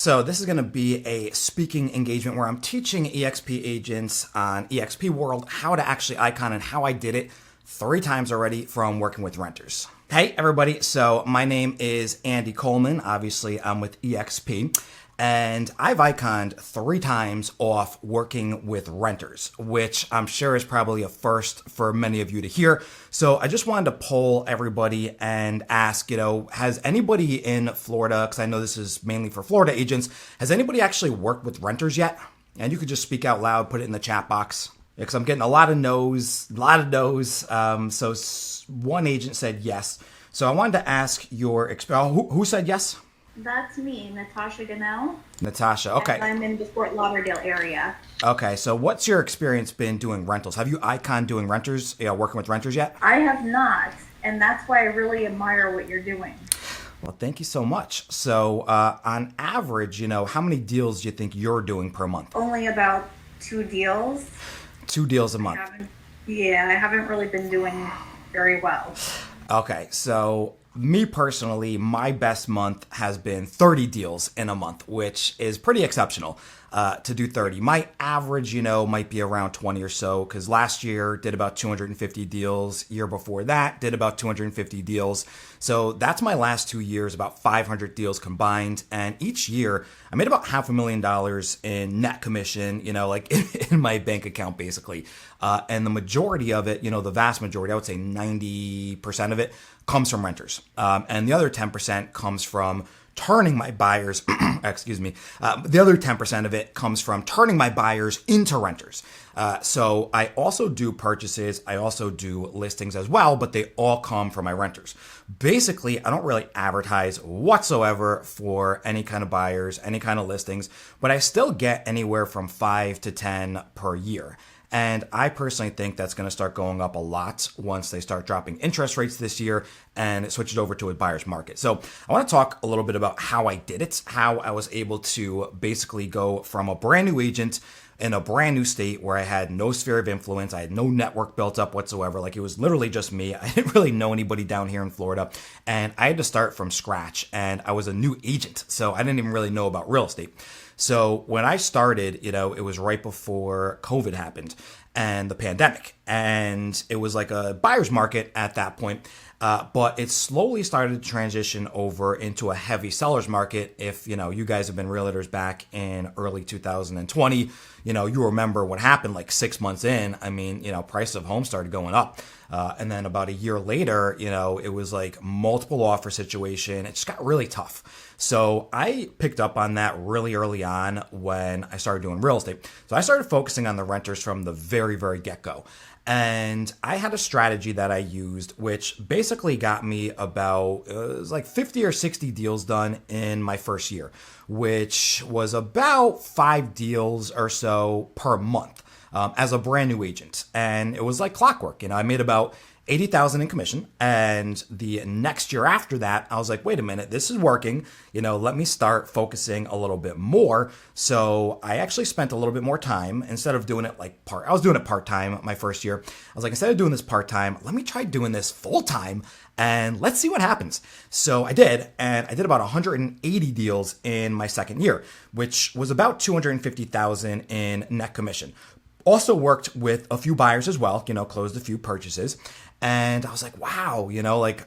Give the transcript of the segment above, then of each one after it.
So this is going to be a speaking engagement where I'm teaching EXP agents on EXP World how to actually icon and how I did it 3 times already from working with renters. Hey everybody, so my name is Andy Coleman. Obviously I'm with EXP and I've iconed 3 times off working with renters, which I'm sure is probably a first for many of you to hear. So I just wanted to poll everybody and ask, has anybody in Florida, because I know this is mainly for Florida agents, has anybody actually worked with renters yet? And you could just speak out loud, put it in the chat box. Because I'm getting a lot of no's. One agent said yes. So I wanted to ask your experience. Who said yes? That's me, Natasha Ganell. Natasha, okay. And I'm in the Fort Lauderdale area. Okay, so what's your experience been doing rentals? Have you iconed doing renters, working with renters yet? I have not, and that's why I really admire what you're doing. Well, thank you so much. So on average, how many deals do you think you're doing per month? Only about 2 deals. 2 deals a month? I haven't really been doing very well. Okay, so me personally, my best month has been 30 deals in a month, which is pretty exceptional to do 30. My average, might be around 20 or so, because last year did about 250 deals. Year before that did about 250 deals. So that's my last 2 years, about 500 deals combined. And each year I made about $500,000 in net commission, like in my bank account, basically. And the majority of it, the vast majority, I would say 90% of it comes from renters. And the other 10% comes from turning my buyers, the other 10% of it comes from turning my buyers into renters. So I also do purchases. I also do listings as well, but they all come from my renters. Basically, I don't really advertise whatsoever for any kind of buyers, any kind of listings, but I still get anywhere from 5 to 10 per year. And I personally think that's going to start going up a lot once they start dropping interest rates this year and it switches over to a buyer's market. So I want to talk a little bit about how I did it, how I was able to basically go from a brand new agent in a brand new state where I had no sphere of influence. I had no network built up whatsoever. Like, it was literally just me. I didn't really know anybody down here in Florida, and I had to start from scratch, and I was a new agent. So I didn't even really know about real estate. So when I started, it was right before COVID happened and the pandemic, and it was like a buyer's market at that point. But it slowly started to transition over into a heavy seller's market. If, you guys have been realtors back in early 2020, you remember what happened like 6 months in. I mean, price of homes started going up. And then about a year later, it was like multiple offer situation. It just got really tough. So I picked up on that really early on when I started doing real estate. So I started focusing on the renters from the very, very get-go. And I had a strategy that I used, which basically got me about it was like 50 or 60 deals done in my first year, which was about 5 deals or so per month as a brand new agent. And it was like clockwork. I made about 80,000 in commission. And the next year after that, I was like, wait a minute, this is working. Let me start focusing a little bit more. So I actually spent a little bit more time instead of doing it I was doing it part-time my first year. I was like, instead of doing this part-time, let me try doing this full-time and let's see what happens. So I did, and I did about 180 deals in my second year, which was about 250,000 in net commission. Also worked with a few buyers as well, closed a few purchases. And I was like, wow,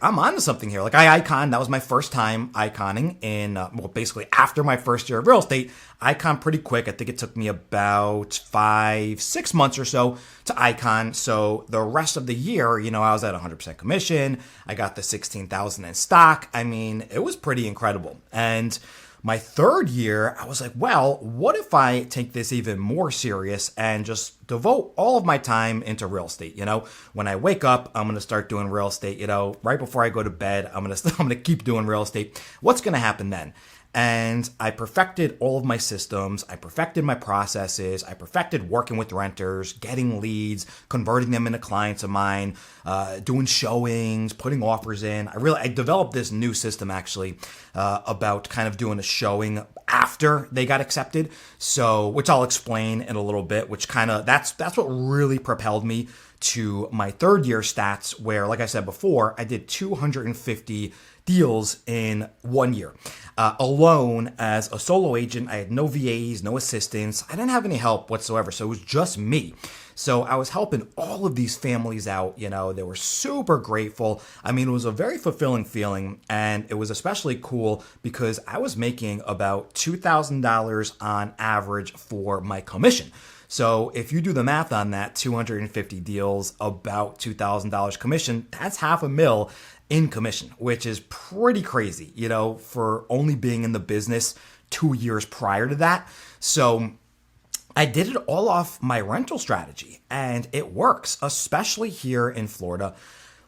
I'm onto something here. Like, I iconed, that was my first time iconing in, basically after my first year of real estate. Iconed pretty quick. I think it took me about 5-6 months or so to icon. So the rest of the year, I was at 100% commission. I got the 16,000 in stock. I mean, it was pretty incredible. And my third year, I was like, well, what if I take this even more serious and just devote all of my time into real estate? When I wake up, I'm going to start doing real estate. Right before I go to bed, I'm going to keep doing real estate. What's going to happen then? And I perfected all of my systems. I perfected my processes. I perfected working with renters, getting leads, converting them into clients of mine, doing showings, putting offers in. I developed this new system actually about kind of doing a showing after they got accepted. So, which I'll explain in a little bit, which kind of, that's what really propelled me to my third year stats where, like I said before, I did 250 deals in 1 year. Alone as a solo agent, I had no VAs, no assistants. I didn't have any help whatsoever. So it was just me. So I was helping all of these families out. They were super grateful. I mean, it was a very fulfilling feeling. And it was especially cool because I was making about $2,000 on average for my commission. So if you do the math on that, 250 deals, about $2,000 commission, that's $500,000 in commission, which is pretty crazy, for only being in the business 2 years prior to that. So I did it all off my rental strategy, and it works, especially here in Florida.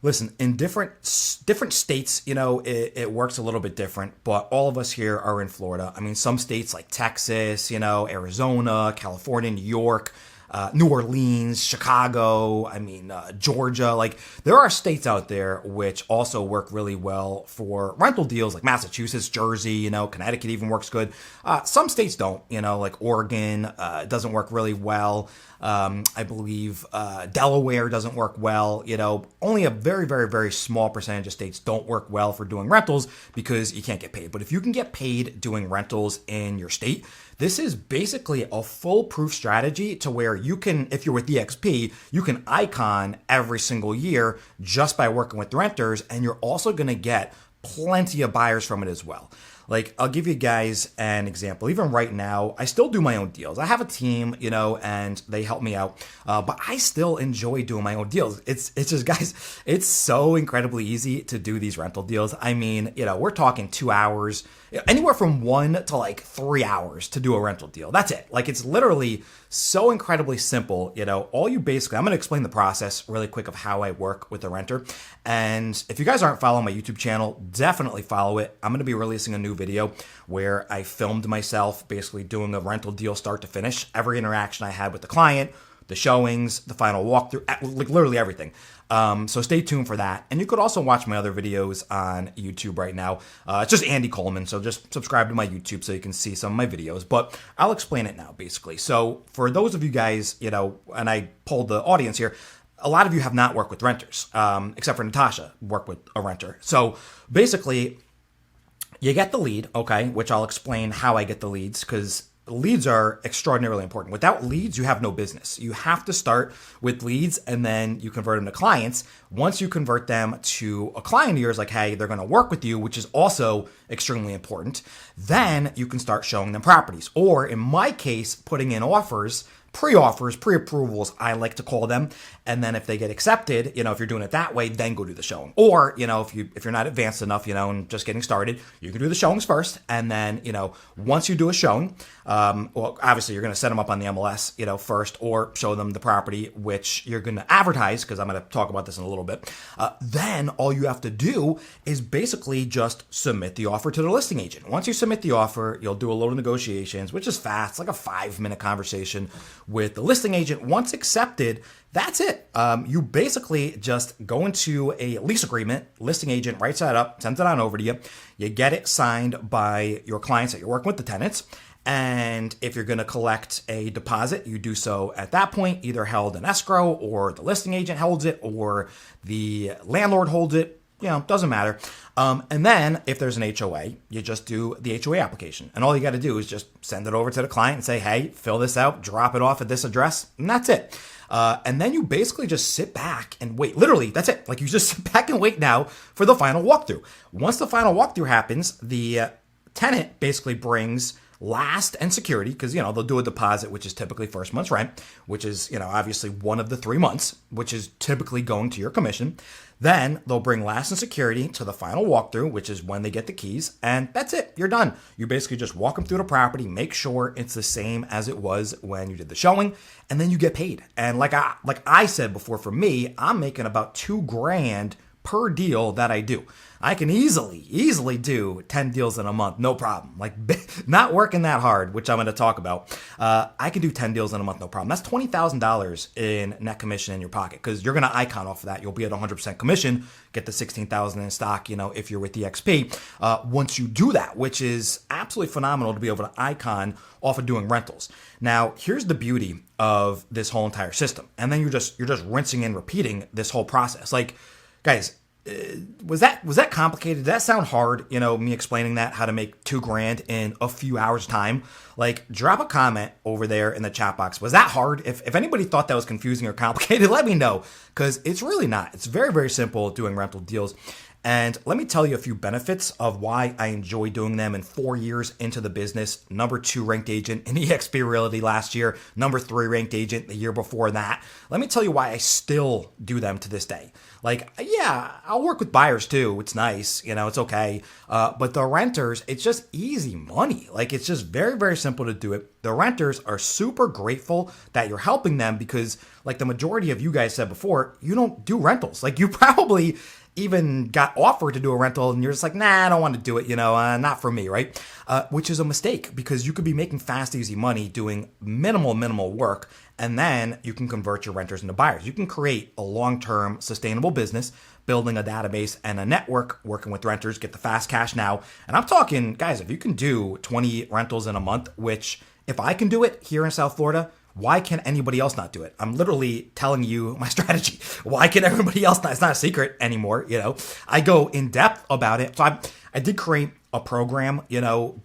Listen, in different states, it works a little bit different, but all of us here are in Florida. I mean, some states like Texas, Arizona, California, New York, New Orleans, Chicago, Georgia. Like, there are states out there which also work really well for rental deals, like Massachusetts, Jersey, Connecticut even works good. Some states don't, like Oregon doesn't work really well. I believe Delaware doesn't work well. Only a very, very, very small percentage of states don't work well for doing rentals because you can't get paid. But if you can get paid doing rentals in your state, this is basically a foolproof strategy to where you can, if you're with EXP, you can icon every single year just by working with renters, and you're also going to get plenty of buyers from it as well. Like, I'll give you guys an example. Even right now, I still do my own deals. I have a team, and they help me out. But I still enjoy doing my own deals. It's just, guys, it's so incredibly easy to do these rental deals. I mean, we're talking 2 hours, anywhere from 1 to like 3 hours to do a rental deal. That's it. Like, it's literally so incredibly simple. All you basically, I'm going to explain the process really quick of how I work with a renter. And if you guys aren't following my YouTube channel, definitely follow it. I'm going to be releasing a new video where I filmed myself basically doing a rental deal start to finish. Every interaction I had with the client, the showings, the final walkthrough, like literally everything. So stay tuned for that. And you could also watch my other videos on YouTube right now. It's just Andy Coleman. So just subscribe to my YouTube so you can see some of my videos. But I'll explain it now, basically. So for those of you guys, and I polled the audience here, a lot of you have not worked with renters, except for Natasha, worked with a renter. So basically, you get the lead, okay, which I'll explain how I get the leads, because leads are extraordinarily important. Without leads, you have no business. You have to start with leads, and then you convert them to clients. Once you convert them to a client of yours, like, hey, they're going to work with you, which is also extremely important, then you can start showing them properties. Or in my case, putting in offers, pre-offers, pre-approvals, I like to call them. And then if they get accepted, if you're doing it that way, then go do the showing. Or, if you're not advanced enough, and just getting started, you can do the showings first. And then, once you do a showing, well, obviously you're going to set them up on the MLS, first, or show them the property, which you're going to advertise, because I'm going to talk about this in a little bit. Then all you have to do is basically just submit the offer to the listing agent. Once you submit the offer, you'll do a load of negotiations, which is fast. It's like a 5-minute conversation with the listing agent. Once accepted, that's it. You basically just go into a lease agreement. Listing agent writes that up, sends it on over to you. You get it signed by your clients that you're working with, the tenants. And if you're going to collect a deposit, you do so at that point, either held in escrow, or the listing agent holds it, or the landlord holds it. Doesn't matter. And then if there's an HOA, you just do the HOA application. And all you got to do is just send it over to the client and say, hey, fill this out, drop it off at this address, and that's it. And then you basically just sit back and wait. Literally, that's it. Like, you just sit back and wait now for the final walkthrough. Once the final walkthrough happens, the tenant basically brings last and security, because, they'll do a deposit, which is typically first month's rent, which is, obviously one of the 3 months, which is typically going to your commission. Then they'll bring last and security to the final walkthrough, which is when they get the keys, and that's it. You're done. You basically just walk them through the property, make sure it's the same as it was when you did the showing, and then you get paid. And like I said before, for me, I'm making about $2,000 per deal that I do. I can easily do 10 deals in a month, no problem. Like, not working that hard, which I'm going to talk about. I can do 10 deals in a month, no problem. That's $20,000 in net commission in your pocket, because you're going to icon off of that. You'll be at 100% commission, get the $16,000 in stock, if you're with EXP. Once you do that, which is absolutely phenomenal to be able to icon off of doing rentals. Now, here's the beauty of this whole entire system. And then you're just rinsing and repeating this whole process. Like, guys, was that complicated? Did that sound hard? Me explaining that, how to make $2,000 in a few hours time. Like, drop a comment over there in the chat box. Was that hard? If anybody thought that was confusing or complicated, let me know, because it's really not. It's very, very simple doing rental deals. And let me tell you a few benefits of why I enjoy doing them in 4 years into the business. Number 2 ranked agent in EXP Realty last year. Number 3 ranked agent the year before that. Let me tell you why I still do them to this day. Like, yeah, I'll work with buyers too. It's nice, it's okay. But the renters, it's just easy money. Like, it's just very, very simple to do it. The renters are super grateful that you're helping them because, like the majority of you guys said before, you don't do rentals. Like, you probably even got offered to do a rental and you're just like, nah, I don't want to do it, not for me, right? Which is a mistake, because you could be making fast, easy money doing minimal work, and then you can convert your renters into buyers. You can create a long-term sustainable business, building a database and a network, working with renters, get the fast cash now. And I'm talking, guys, if you can do 20 rentals in a month, which if I can do it here in South Florida, why can anybody else not do it? I'm literally telling you my strategy. Why can everybody else not? It's not a secret anymore, I go in depth about it. So I did create a program,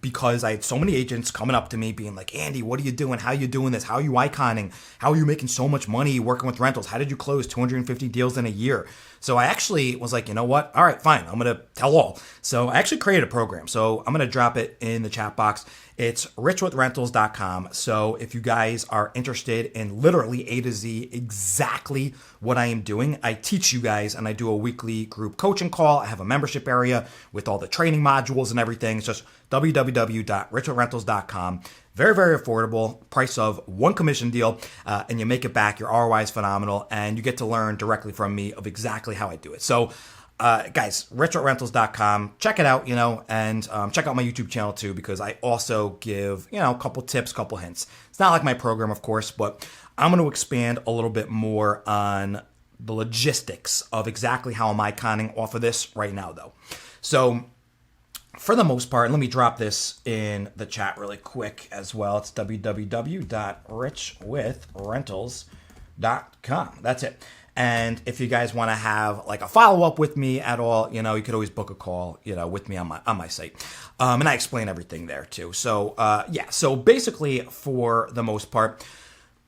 because I had so many agents coming up to me being like, Andy, what are you doing? How are you doing this? How are you iconing? How are you making so much money working with rentals? How did you close 250 deals in a year? So I actually was like, you know what? All right, fine. I'm going to tell all. So I actually created a program. So I'm going to drop it in the chat box. It's richwithrentals.com. So if you guys are interested in literally A to Z exactly what I am doing, I teach you guys and I do a weekly group coaching call. I have a membership area with all the training modules and everything. It's just www.richwithrentals.com. Very, very affordable. Price of one commission deal, and you make it back. Your ROI is phenomenal, and you get to learn directly from me of exactly how I do it. So, guys, richwithrentals.com. Check it out, and check out my YouTube channel too, because I also give, a couple tips, couple hints. It's not like my program, of course, but I'm going to expand a little bit more on the logistics of exactly how I'm iconing off of this right now, though. So, for the most part, let me drop this in the chat really quick as well. It's www.richwithrentals.com. That's it. And if you guys want to have like a follow-up with me at all, you could always book a call, with me on my site. And I explain everything there too. So, so basically for the most part,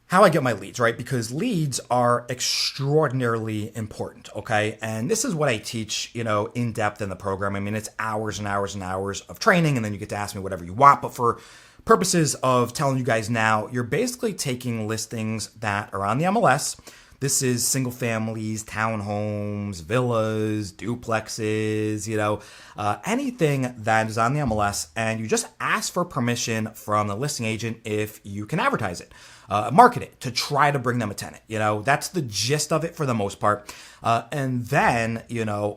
how I get my leads, right? Because leads are extraordinarily important, okay? And this is what I teach, in depth in the program. I mean, it's hours and hours and hours of training, and then you get to ask me whatever you want. But for purposes of telling you guys now, you're basically taking listings that are on the MLS. This is single families, townhomes, villas, duplexes, anything that is on the MLS, and you just ask for permission from the listing agent if you can advertise it, market it to try to bring them a tenant. That's the gist of it for the most part. And then,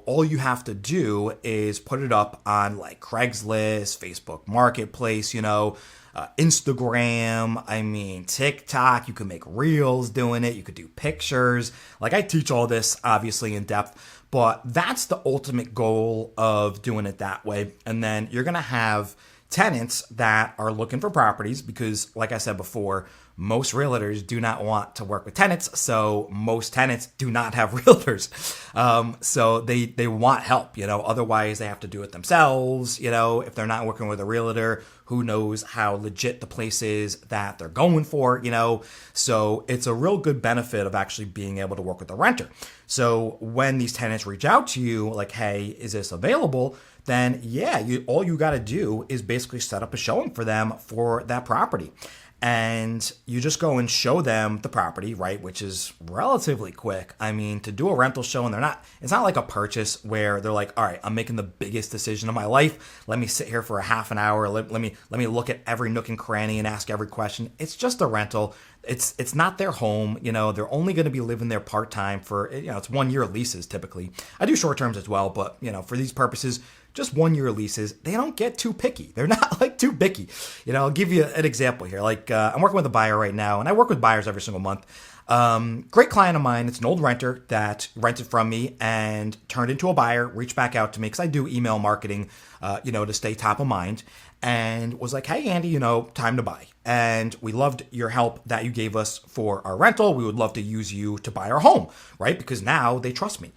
all you have to do is put it up on like Craigslist, Facebook Marketplace, Instagram, TikTok. You can make reels doing it. You could do pictures. Like, I teach all this obviously in depth, but that's the ultimate goal of doing it that way. And then you're going to have tenants that are looking for properties because, like I said before, most realtors do not want to work with tenants, so most tenants do not have realtors. So they want help, otherwise they have to do it themselves. If they're not working with a realtor, who knows how legit the place is that they're going for, So it's a real good benefit of actually being able to work with a renter. So when these tenants reach out to you, like, hey, is this available? Then all you got to do is basically set up a showing for them for that property. And you just go and show them the property, right? Which is relatively quick. To do a rental show, and it's not like a purchase where they're like, all right, I'm making the biggest decision of my life. Let me sit here for a half an hour. Let me look at every nook and cranny and ask every question. It's just a rental. It's not their home. They're only going to be living there part-time for, it's 1 year leases typically. I do short terms as well, but for these purposes, just 1 year leases. They don't get too picky. They're not like too picky. I'll give you an example here. Like, I'm working with a buyer right now, and I work with buyers every single month. Great client of mine. It's an old renter that rented from me and turned into a buyer, reached back out to me because I do email marketing, to stay top of mind. and was like, hey, Andy, time to buy. And we loved your help that you gave us for our rental. We would love to use you to buy our home, right? Because now they trust me.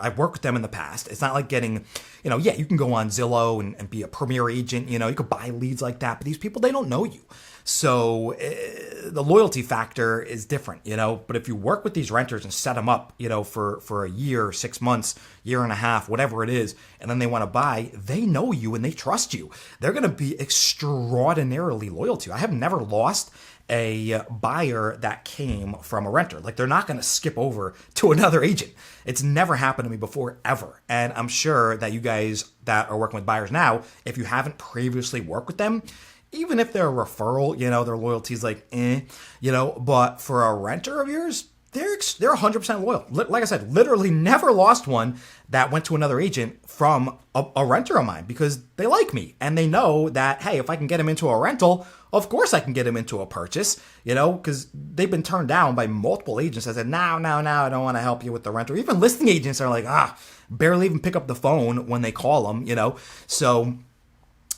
I've worked with them in the past. It's not like getting, yeah, you can go on Zillow and be a premier agent. You could buy leads like that. But these people, they don't know you. So the loyalty factor is different, but if you work with these renters and set them up, for a year, 6 months, year and a half, whatever it is, and then they want to buy, they know you and they trust you. They're going to be extraordinarily loyal to you. I have never lost a buyer that came from a renter. Like, they're not going to skip over to another agent. It's never happened to me before, ever. And I'm sure that you guys that are working with buyers now, if you haven't previously worked with them, even if they're a referral, their loyalty is like, but for a renter of yours, they're 100% loyal. Like I said, literally never lost one that went to another agent from a renter of mine because they like me and they know that, hey, if I can get them into a rental, of course I can get them into a purchase, because they've been turned down by multiple agents. I said, no, I don't want to help you with the renter. Even listing agents are like, barely even pick up the phone when they call them, so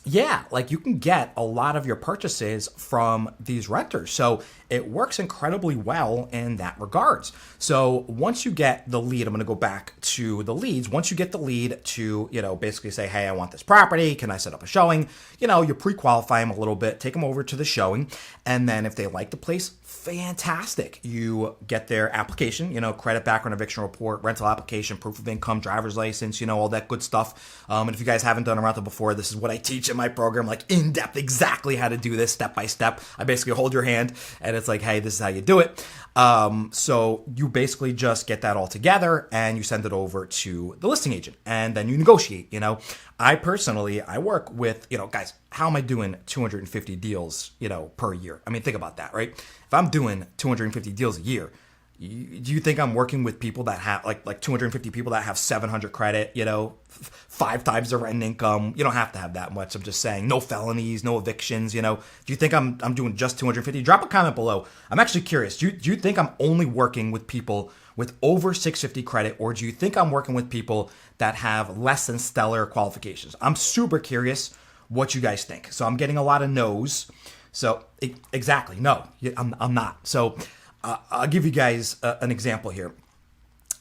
yeah, like you can get a lot of your purchases from these renters. So it works incredibly well in that regards. So once you get the lead, I'm going to go back to the leads. Once you get the lead to, basically say, hey, I want this property. Can I set up a showing? You pre-qualify them a little bit, take them over to the showing. And then if they like the place, fantastic. You get their application, credit, background, eviction report, rental application, proof of income, driver's license, all that good stuff. And if you guys haven't done a rental before, this is what I teach in my program, like in depth, exactly how to do this step by step. I basically hold your hand and it's like, hey, this is how you do it. So you basically just get that all together and you send it over to the listing agent and then you negotiate, I work with, guys, how am I doing 250 deals, per year? I mean, think about that, right? If I'm doing 250 deals a year, do you think I'm working with people that have like 250 people that have 700 credit, 5 times their rent income? You don't have to have that much. I'm just saying, no felonies, no evictions. Do you think I'm doing just 250? Drop a comment below. I'm actually curious. Do you think I'm only working with people with over 650 credit, or do you think I'm working with people that have less than stellar qualifications? I'm super curious what you guys think. So I'm getting a lot of no's. So exactly, no, I'm not. So I'll give you guys an example here.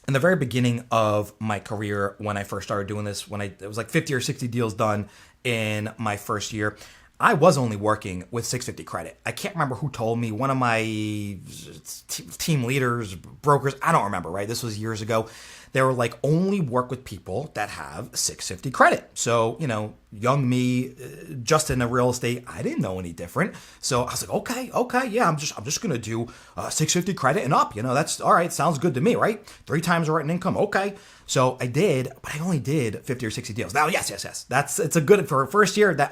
In the very beginning of my career, when I first started doing this, it was like 50 or 60 deals done in my first year, I was only working with 650 credit. I can't remember who told me. One of my team leaders, brokers, I don't remember, right? This was years ago. They were like, only work with people that have 650 credit. So, young me, just in the real estate, I didn't know any different. So I was like, okay, yeah, I'm just gonna do 650 credit and up. That's all right. Sounds good to me, right? 3 times the rent income, okay. So I did, but I only did 50 or 60 deals. Now, yes. It's a good for a first year. That's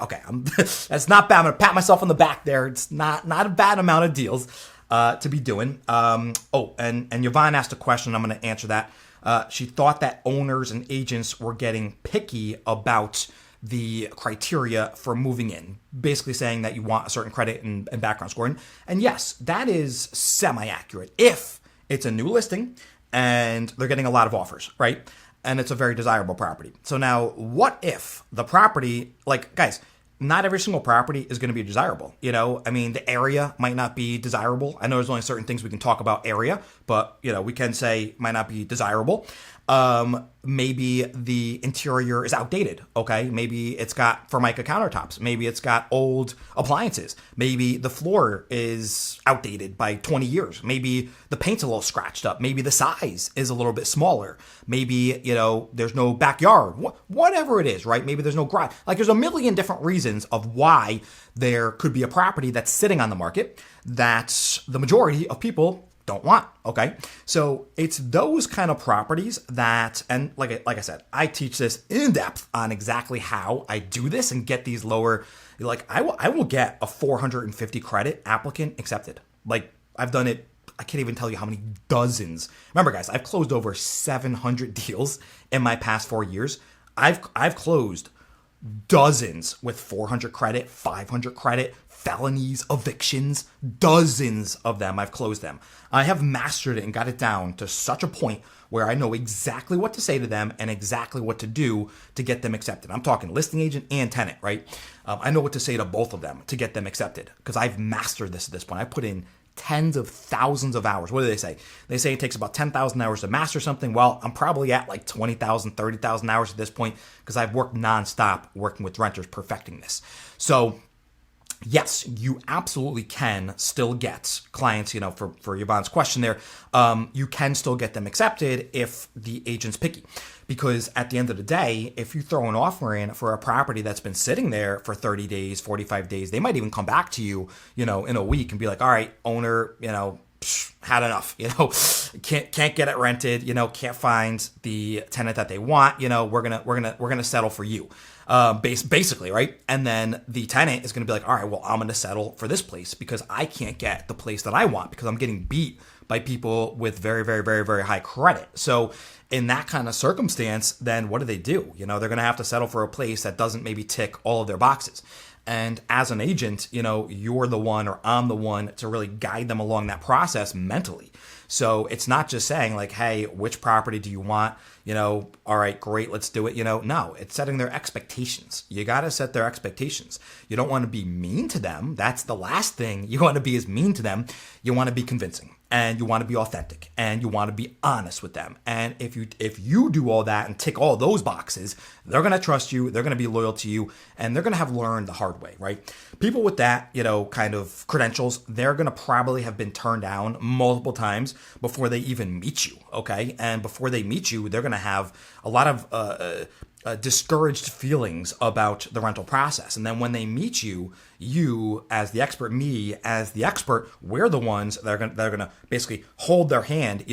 not bad. I'm gonna pat myself on the back there. It's not a bad amount of deals to be doing. And Yvonne asked a question. I'm gonna answer that. She thought that owners and agents were getting picky about the criteria for moving in, basically saying that you want a certain credit and background score. And yes, that is semi-accurate if it's a new listing and they're getting a lot of offers, right? And it's a very desirable property. So now, what if the property, guys, not every single property is going to be desirable. The area might not be desirable. I know there's only certain things we can talk about area, but, we can say might not be desirable. Maybe the interior is outdated. Okay. Maybe it's got Formica countertops. Maybe it's got old appliances. Maybe the floor is outdated by 20 years. Maybe the paint's a little scratched up. Maybe the size is a little bit smaller. Maybe, there's no backyard, whatever it is, right? Maybe there's no garage. There's a million different reasons of why there could be a property that's sitting on the market that the majority of people don't want. Okay. So it's those kind of properties that, and like I said, I teach this in depth on exactly how I do this and get these lower, I will get a 450 credit applicant accepted. I've done it. I can't even tell you how many dozens. Remember guys, I've closed over 700 deals in my past 4 years. I've closed dozens with 400 credit, 500 credit, felonies, evictions, dozens of them. I've closed them. I have mastered it and got it down to such a point where I know exactly what to say to them and exactly what to do to get them accepted. I'm talking listing agent and tenant, right? I know what to say to both of them to get them accepted because I've mastered this at this point. I put in tens of thousands of hours. What do they say? They say it takes about 10,000 hours to master something. Well, I'm probably at like 20,000, 30,000 hours at this point because I've worked nonstop working with renters perfecting this. So yes, you absolutely can still get clients, for Yvonne's question there, you can still get them accepted if the agent's picky. Because at the end of the day, if you throw an offer in for a property that's been sitting there for 30 days, 45 days, they might even come back to you, in a week and be like, all right, owner, had enough, can't get it rented, can't find the tenant that they want, we're gonna settle for you. Basically, right? And then the tenant is going to be like, all right, well, I'm going to settle for this place because I can't get the place that I want because I'm getting beat by people with very, very, very, very high credit. So in that kind of circumstance, then what do? They're going to have to settle for a place that doesn't maybe tick all of their boxes. And as an agent, you're the one or I'm the one to really guide them along that process mentally. So it's not just saying like, hey, which property do you want? All right, great, let's do it. No, it's setting their expectations. You got to set their expectations. You don't want to be mean to them. That's the last thing you want to be is mean to them. You want to be convincing and you want to be authentic and you want to be honest with them. And if you do all that and tick all those boxes, they're going to trust you. They're going to be loyal to you and they're going to have learned the hard way, right? People with that, kind of credentials, they're going to probably have been turned down multiple times before they even meet you. Okay. And before they meet you, they're going to have a lot of discouraged feelings about the rental process. And then when they meet you, you as the expert, me as the expert, we're the ones that are going to basically hold their hand,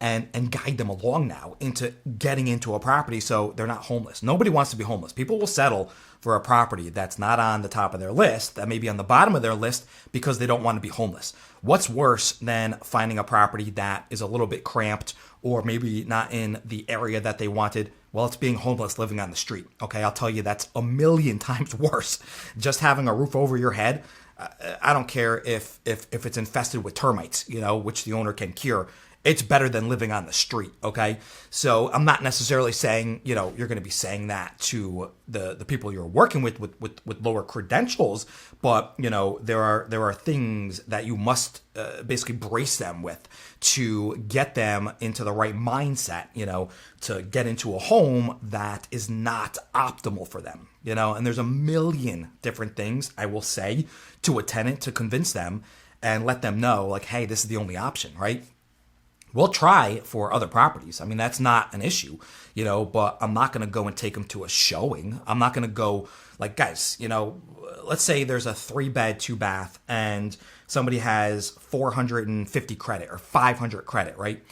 and guide them along now into getting into a property so they're not homeless. Nobody wants to be homeless. People will settle for a property that's not on the top of their list, that may be on the bottom of their list because they don't want to be homeless. What's worse than finding a property that is a little bit cramped or maybe not in the area that they wanted? Well, it's being homeless living on the street. Okay, I'll tell you that's a million times worse. Just having a roof over your head, I don't care if it's infested with termites, which the owner can cure. It's better than living on the street, okay? So I'm not necessarily saying, you're going to be saying that to the people you're working with lower credentials, but, there are things that you must basically brace them with to get them into the right mindset, to get into a home that is not optimal for them, and there's a million different things I will say to a tenant to convince them and let them know like, hey, this is the only option, right? We'll try for other properties. I mean, that's not an issue, but I'm not going to go and take them to a showing. I'm not going to go like, guys, let's say there's a 3-bed, 2-bath and somebody has 450 credit or 500 credit, right?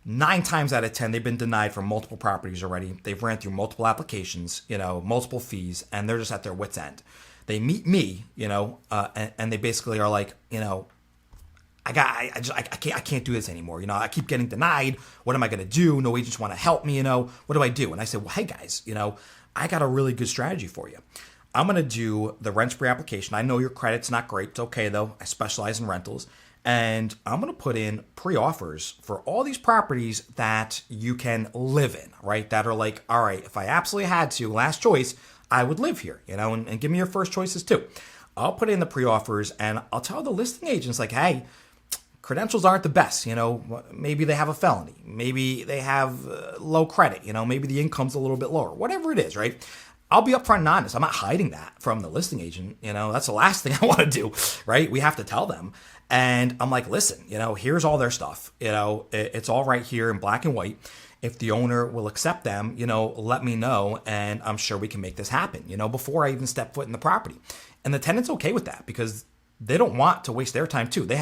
9 times out of 10, they've been denied for multiple properties already. They've ran through multiple applications, multiple fees, and they're just at their wit's end. They meet me, and they basically are like, I can't do this anymore. I keep getting denied. What am I going to do? No agents want to help me. What do I do? And I said, well, hey guys, I got a really good strategy for you. I'm going to do the rent spree application. I know your credit's not great. It's okay though. I specialize in rentals. And I'm going to put in pre-offers for all these properties that you can live in, right? That are like, all right, if I absolutely had to, last choice, I would live here, and give me your first choices too. I'll put in the pre-offers and I'll tell the listing agents like, hey, credentials aren't the best, maybe they have a felony, maybe they have low credit, maybe the income's a little bit lower, whatever it is, right? I'll be upfront and honest. I'm not hiding that from the listing agent. That's the last thing I want to do, right? We have to tell them. And I'm like, listen, here's all their stuff. It's all right here in black and white. If the owner will accept them, let me know. And I'm sure we can make this happen, before I even step foot in the property. And the tenant's okay with that because they don't want to waste their time too. They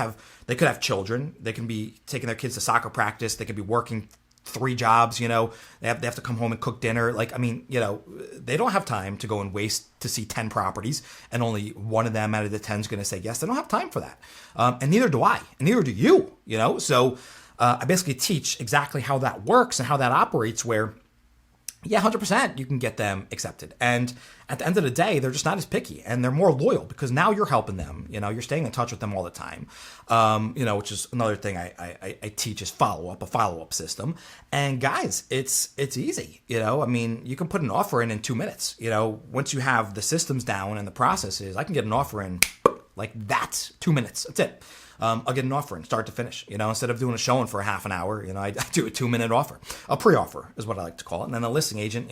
could have children. They can be taking their kids to soccer practice. They could be working 3 jobs, they have to come home and cook dinner. They don't have time to go and waste to see 10 properties and only one of them out of the 10 is going to say yes. They don't have time for that. And neither do I, and neither do you, So I basically teach exactly how that works and how that operates where, Yeah, 100%. You can get them accepted. And at the end of the day, they're just not as picky and they're more loyal because now you're helping them. You're staying in touch with them all the time. Which is another thing I teach is a follow up system. And guys, it's easy. You can put an offer in 2 minutes. Once you have the systems down and the processes, I can get an offer in like that, 2 minutes. That's it. I'll get an offer in start to finish. Instead of doing a showing for a half an hour, I do a 2 minute offer, a pre-offer is what I like to call it. And then a listing agent,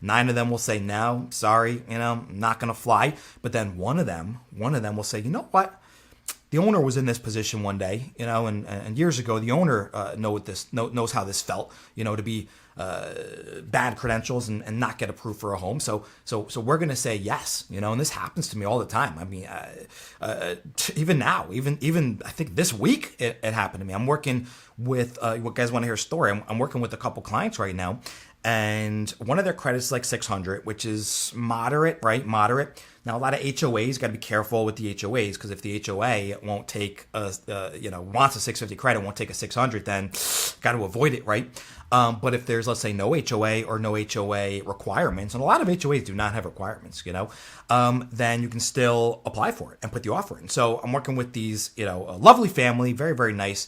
9 of them will say, no, sorry, not going to fly. But then one of them will say, you know what? The owner was in this position one day, and years ago, the owner knows how this felt, to be bad credentials and not get approved for a home. So we're going to say yes, and this happens to me all the time. I mean, even now, even I think this week it happened to me. I'm working with, what guys want to hear a story? I'm working with a couple clients right now, and one of their credits is like 600, which is moderate, right? Moderate. Now, a lot of HOAs, got to be careful with the HOAs because if the HOA won't take wants a 650 credit, won't take a 600, then got to avoid it, right? But if there's, let's say, no HOA or no HOA requirements, and a lot of HOAs do not have requirements, then you can still apply for it and put the offer in. So I'm working with these, a lovely family, very, very nice.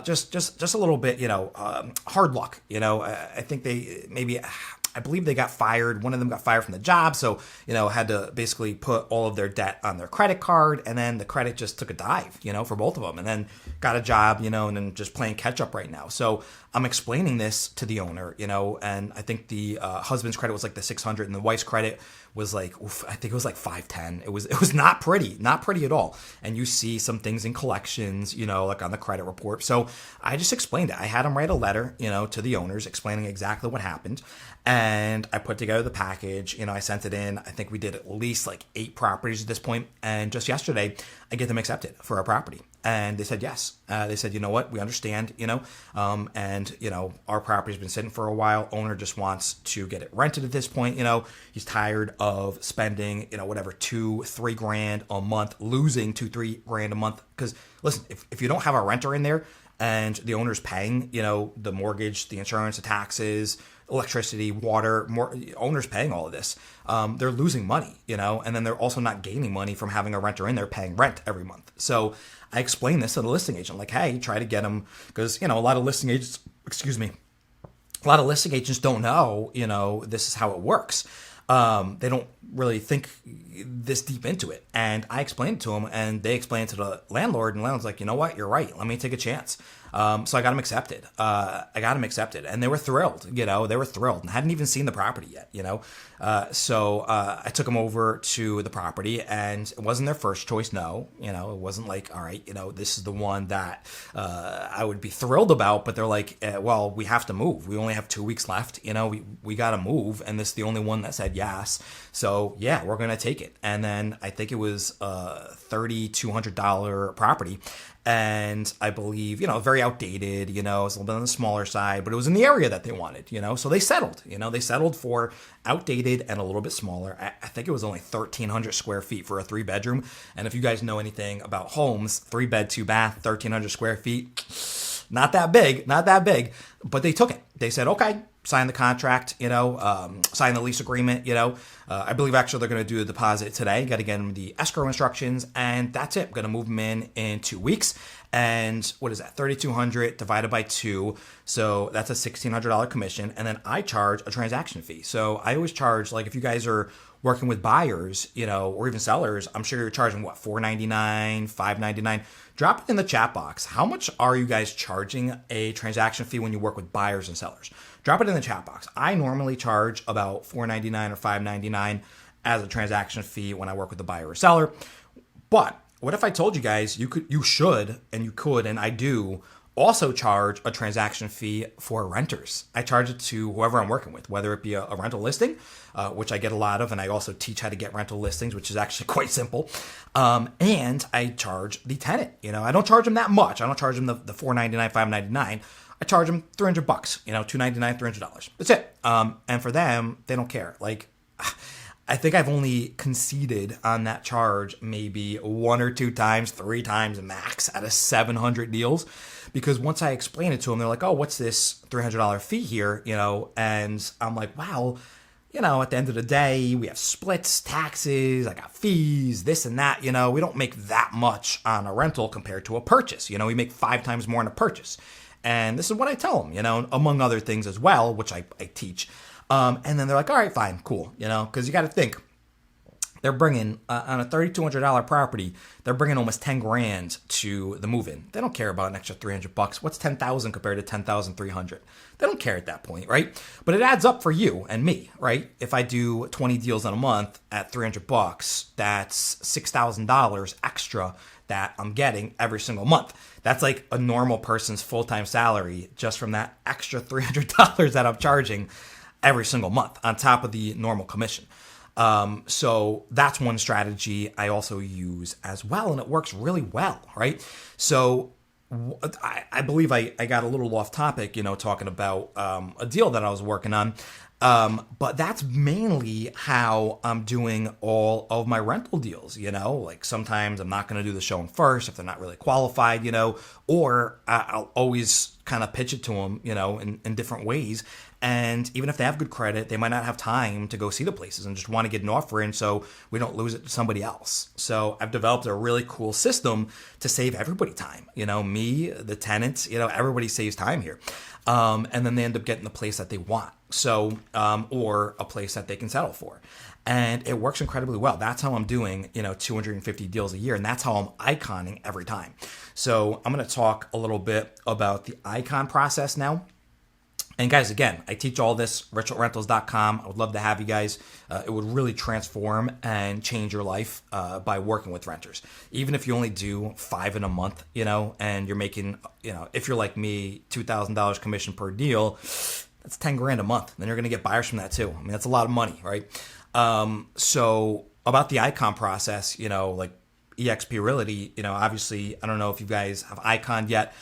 Just a little bit, hard luck. I think I believe they got fired. One of them got fired from the job. So, had to basically put all of their debt on their credit card. And then the credit just took a dive, for both of them. And then got a job, and then just playing catch up right now. So I'm explaining this to the owner, and I think the husband's credit was like the 600 and the wife's credit was like, I think it was like 510. It was not pretty at all. And you see some things in collections, like on the credit report. So I just explained it. I had him write a letter, to the owners explaining exactly what happened. And I put together the package, I sent it in. I think we did at least like 8 properties at this point. And just yesterday, I get them accepted for a property. And they said yes. They said, you know what, we understand, our property's been sitting for a while. Owner just wants to get it rented at this point. He's tired of spending, whatever, 2-3 grand a month, losing 2-3 grand a month. Because listen, if you don't have a renter in there and the owner's paying, the mortgage, the insurance, the taxes, electricity, water, owner's paying all of this. They're losing money, and then they're also not gaining money from having a renter in there paying rent every month. So I explained this to the listing agent, like, hey, try to get them, because, a lot of listing agents, don't know, this is how it works. They don't really think this deep into it. And I explained it to them, and they explained it to the landlord, and the landlord's like, you know what, you're right. Let me take a chance. So I got them accepted. And they were thrilled, they were thrilled and hadn't even seen the property yet, So I took them over to the property, and it wasn't their first choice. No, it wasn't like, all right, this is the one that I would be thrilled about, but they're like, well, we have to move. We only have 2 weeks left. We got to move. And this is the only one that said yes. So yeah, we're going to take it. And then I think it was a $3,200 property. And I believe, very outdated, it's a little bit on the smaller side, but it was in the area that they wanted, so they settled for outdated and a little bit smaller. I think it was only 1,300 square feet for a 3-bedroom. And if you guys know anything about homes, 3-bed, 2-bath, 1,300 square feet, not that big, but they took it. They said, okay, sign the contract, sign the lease agreement, I believe actually they're going to do the deposit today. Got to get them the escrow instructions, and that's it. Going to move them in 2 weeks. And what is that? 3,200 divided by 2. So that's a $1,600 commission. And then I charge a transaction fee. So I always charge, like, if you guys are working with buyers, or even sellers, I'm sure you're charging what, $4.99, $5.99. Drop it in the chat box. How much are you guys charging a transaction fee when you work with buyers and sellers? Drop it in the chat box. I normally charge about $4.99 or $5.99 as a transaction fee when I work with the buyer or seller. But what if I told you guys you should, and I do also charge a transaction fee for renters? I charge it to whoever I'm working with, whether it be a rental listing, which I get a lot of, and I also teach how to get rental listings, which is actually quite simple. And I charge the tenant. I don't charge them that much. I don't charge them the $4.99, $5.99. I charge them $300, $299, $300. That's it. And for them, they don't care. Like, I think I've only conceded on that charge maybe 1 or 2 times, 3 times max out of 700 deals. because once I explain it to them, they're like, oh, what's this $300 fee here? And I'm like, wow, at the end of the day, we have splits, taxes, I got fees, this and that. We don't make that much on a rental compared to a purchase. We make 5 times more on a purchase. And this is what I tell them, among other things as well, which I teach. And then they're like, all right, fine, cool, because you got to think. They're bringing, on a $3,200 property, they're bringing almost 10 grand to the move-in. They don't care about an extra $300. What's 10,000 compared to 10,300? They don't care at that point, right? But it adds up for you and me, right? If I do 20 deals in a month at $300, that's $6,000 extra that I'm getting every single month. That's like a normal person's full-time salary just from that extra $300 that I'm charging every single month on top of the normal commission. So that's one strategy I also use as well, and it works really well, right? So I believe I got a little off topic, talking about a deal that I was working on. But that's mainly how I'm doing all of my rental deals, like sometimes I'm not going to do the showing first if they're not really qualified, or I'll always kind of pitch it to them, in different ways. And even if they have good credit, they might not have time to go see the places and just want to get an offer in so we don't lose it to somebody else. So I've developed a really cool system to save everybody time. Me, the tenants, everybody saves time here. And then they end up getting the place that they want. So, or a place that they can settle for. And it works incredibly well. That's how I'm doing, 250 deals a year. And that's how I'm iconing every time. So I'm going to talk a little bit about the icon process now. And guys, again, I teach all this, richrentals.com. I would love to have you guys. It would really transform and change your life by working with renters. Even if you only do 5 in a month, and you're making, if you're like me, $2,000 commission per deal, that's 10 grand a month. Then you're going to get buyers from that too. I mean, that's a lot of money, right? So about the icon process, like EXP Realty, obviously, I don't know if you guys have iconed yet.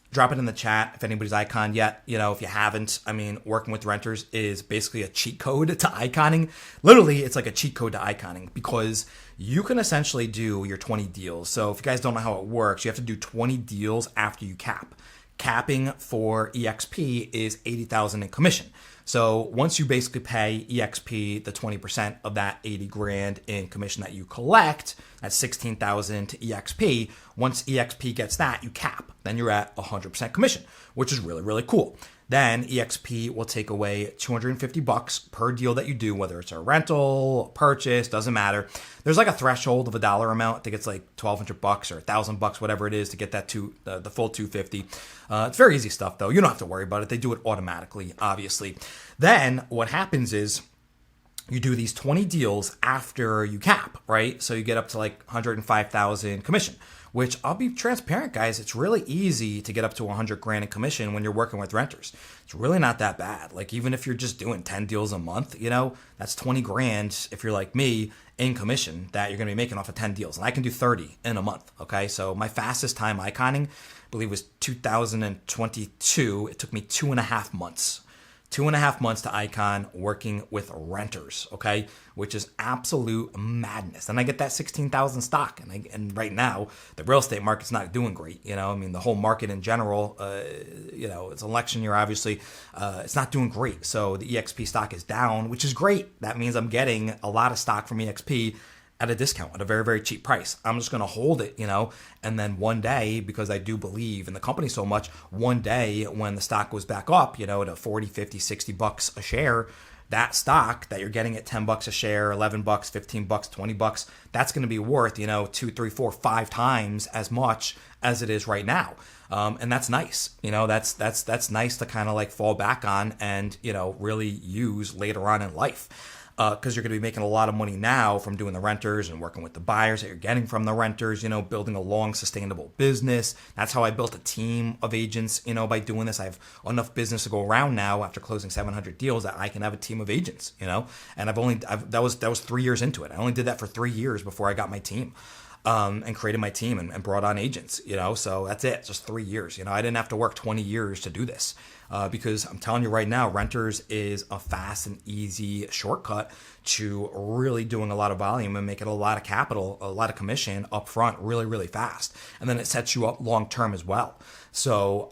Drop it in the chat if anybody's iconed yet. If you haven't, working with renters is basically a cheat code to iconing. Literally, it's like a cheat code to iconing because you can essentially do your 20 deals. So if you guys don't know how it works, you have to do 20 deals after you cap. Capping for EXP is $80,000 in commission. So once you basically pay EXP the 20% of that 80 grand in commission that you collect, that's 16,000 to EXP. Once EXP gets that, you cap. Then you're at 100% commission, which is really, really cool. Then EXP will take away $250 per deal that you do, whether it's a rental, purchase, doesn't matter. There's like a threshold of a dollar amount. I think it's like $1,200 or $1,000, whatever it is, to get that to the full 250. It's very easy stuff though. You don't have to worry about it. They do it automatically, obviously. Then what happens is you do these 20 deals after you cap, right? So you get up to like 105,000 commission, which I'll be transparent, guys. It's really easy to get up to 100 grand in commission when you're working with renters. It's really not that bad. Like even if you're just doing 10 deals a month, that's 20 grand if you're like me in commission that you're going to be making off of 10 deals. And I can do 30 in a month. Okay. So my fastest time iconing, I believe was 2022. It took me 2.5 months. 2.5 months to icon working with renters, okay, which is absolute madness. And I get that 16,000 stock, and right now the real estate market's not doing great. The whole market in general, it's election year, obviously, it's not doing great. So the EXP stock is down, which is great. That means I'm getting a lot of stock from EXP at a discount, at a very, very cheap price. I'm just going to hold it, and then one day, because I do believe in the company so much, one day when the stock goes back up, to 40, 50, 60 bucks a share, that stock that you're getting at 10 bucks a share, 11 bucks, 15 bucks, 20 bucks, that's going to be worth, 2, 3, 4, 5 times as much as it is right now. And that's nice. That's nice to kind of like fall back on and, really use later on in life. Because you're going to be making a lot of money now from doing the renters and working with the buyers that you're getting from the renters, building a long, sustainable business. That's how I built a team of agents, by doing this. I have enough business to go around now after closing 700 deals that I can have a team of agents, and that was 3 years into it. I only did that for 3 years before I got my team. and created my team and brought on agents, so that's it. Just 3 years. I didn't have to work 20 years to do this because I'm telling you right now, renters is a fast and easy shortcut to really doing a lot of volume and making a lot of capital, a lot of commission up front really, really fast. And then it sets you up long term as well. So,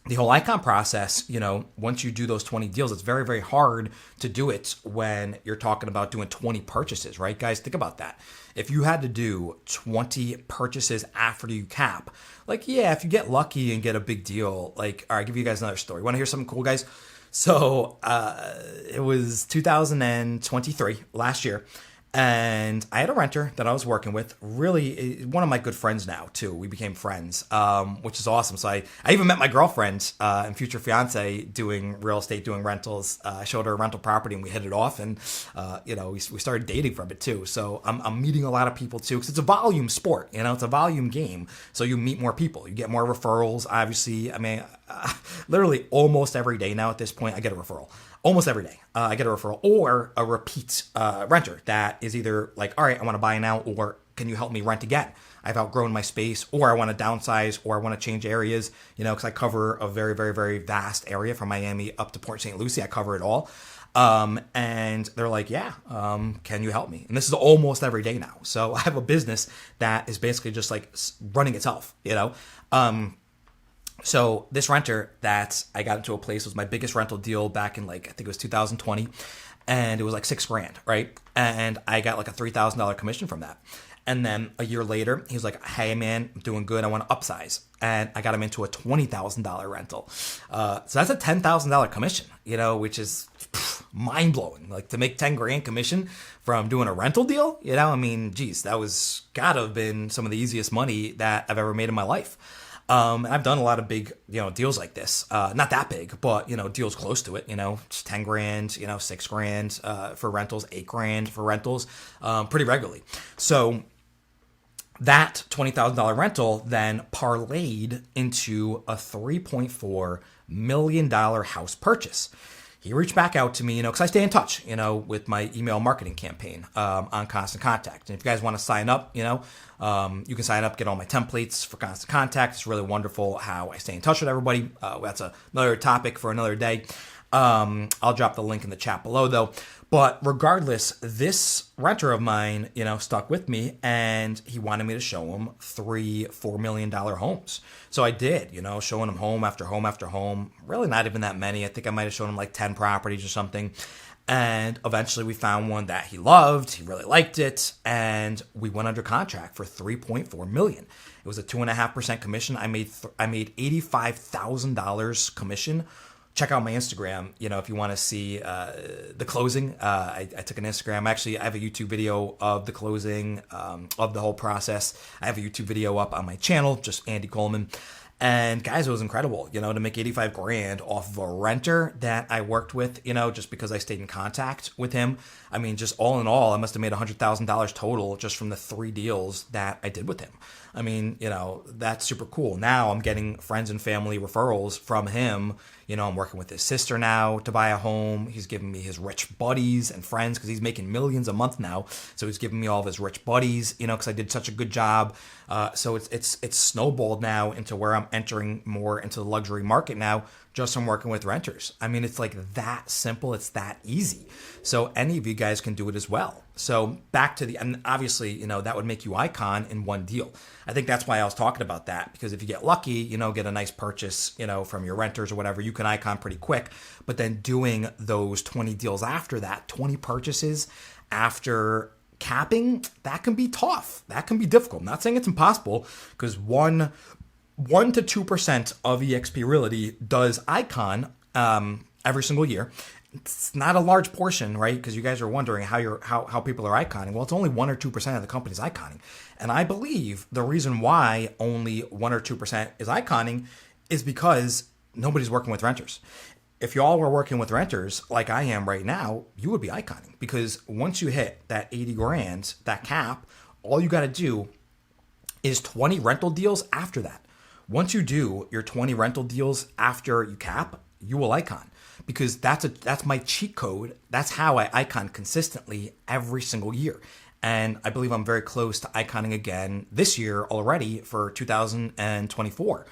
the whole icon process, once you do those 20 deals, it's very, very hard to do it when you're talking about doing 20 purchases, right? Guys, think about that. If you had to do 20 purchases after you cap, if you get lucky and get a big deal, all right, I'll give you guys another story. Want to hear something cool, guys? So it was 2023, last year. And I had a renter that I was working with, really one of my good friends now, too. We became friends, which is awesome. So I even met my girlfriend and future fiance doing real estate, doing rentals. I showed her a rental property and we hit it off. And, we started dating from it, too. So I'm meeting a lot of people, too, because it's a volume sport. It's a volume game. So you meet more people. You get more referrals, obviously. Literally almost every day now at this point, I get a referral. Almost every day, I get a referral or a repeat renter that is either like, all right, I want to buy now, or can you help me rent again? I've outgrown my space, or I want to downsize, or I want to change areas, because I cover a very, very, very vast area from Miami up to Port St. Lucie. I cover it all. And they're like, yeah, can you help me? And this is almost every day now. So I have a business that is basically just like running itself, So this renter that I got into a place was my biggest rental deal back in I think it was 2020, and it was like $6,000, right? And I got like a $3,000 commission from that. And then a year later, he was like, hey man, I'm doing good. I want to upsize. And I got him into a $20,000 rental. So that's a $10,000 commission, which is mind blowing. Like to make 10 grand commission from doing a rental deal, geez, that was gotta have been some of the easiest money that I've ever made in my life. And I've done a lot of big, deals like this. Not that big, but, deals close to it, just 10 grand, $6,000 for rentals, $8,000 for rentals, pretty regularly. So that $20,000 rental then parlayed into a $3.4 million house purchase. He reached back out to me, because I stay in touch, with my email marketing campaign on Constant Contact. And if you guys want to sign up, you can sign up, get all my templates for Constant Contact. It's really wonderful how I stay in touch with everybody. That's another topic for another day. I'll drop the link in the chat below, though. But regardless, this renter of mine, stuck with me, and he wanted me to show him $3-4 million homes. So I did, showing him home after home after home. Really not even that many. I think I might have shown him like 10 properties or something. And eventually we found one that he loved. He really liked it. And we went under contract for $3.4 million. It was a 2.5% commission. I made $85,000 commission. Check out my Instagram, if you want to see the closing. I took an Instagram. Actually, I have a YouTube video of the closing, of the whole process. I have a YouTube video up on my channel, just Andy Coleman. And guys, it was incredible, to make 85 grand off of a renter that I worked with, just because I stayed in contact with him. Just all in all, I must have made $100,000 total just from the 3 deals that I did with him. That's super cool. Now I'm getting friends and family referrals from him. I'm working with his sister now to buy a home. He's giving me his rich buddies and friends because he's making millions a month now. So he's giving me all of his rich buddies, because I did such a good job. So it's snowballed now into where I'm entering more into the luxury market now, just from working with renters. It's like that simple. It's that easy. So any of you guys can do it as well. So back to and obviously, that would make you icon in one deal. I think that's why I was talking about that, because if you get lucky, get a nice purchase, from your renters or whatever, you can icon pretty quick. But then doing those 20 deals after that, 20 purchases after capping, that can be tough. That can be difficult. I'm not saying it's impossible, because 1 to 2% of EXP Realty does icon every single year. It's not a large portion, right? Because you guys are wondering how people are iconing. Well, it's only 1 or 2% of the company's iconing. And I believe the reason why only 1 or 2% is iconing is because nobody's working with renters. If y'all were working with renters like I am right now, you would be iconing, because once you hit that 80 grand, that cap, all you got to do is 20 rental deals after that. Once you do your 20 rental deals after you cap, you will icon, because that's my cheat code. That's how I icon consistently every single year. And I believe I'm very close to iconing again this year already for 2024.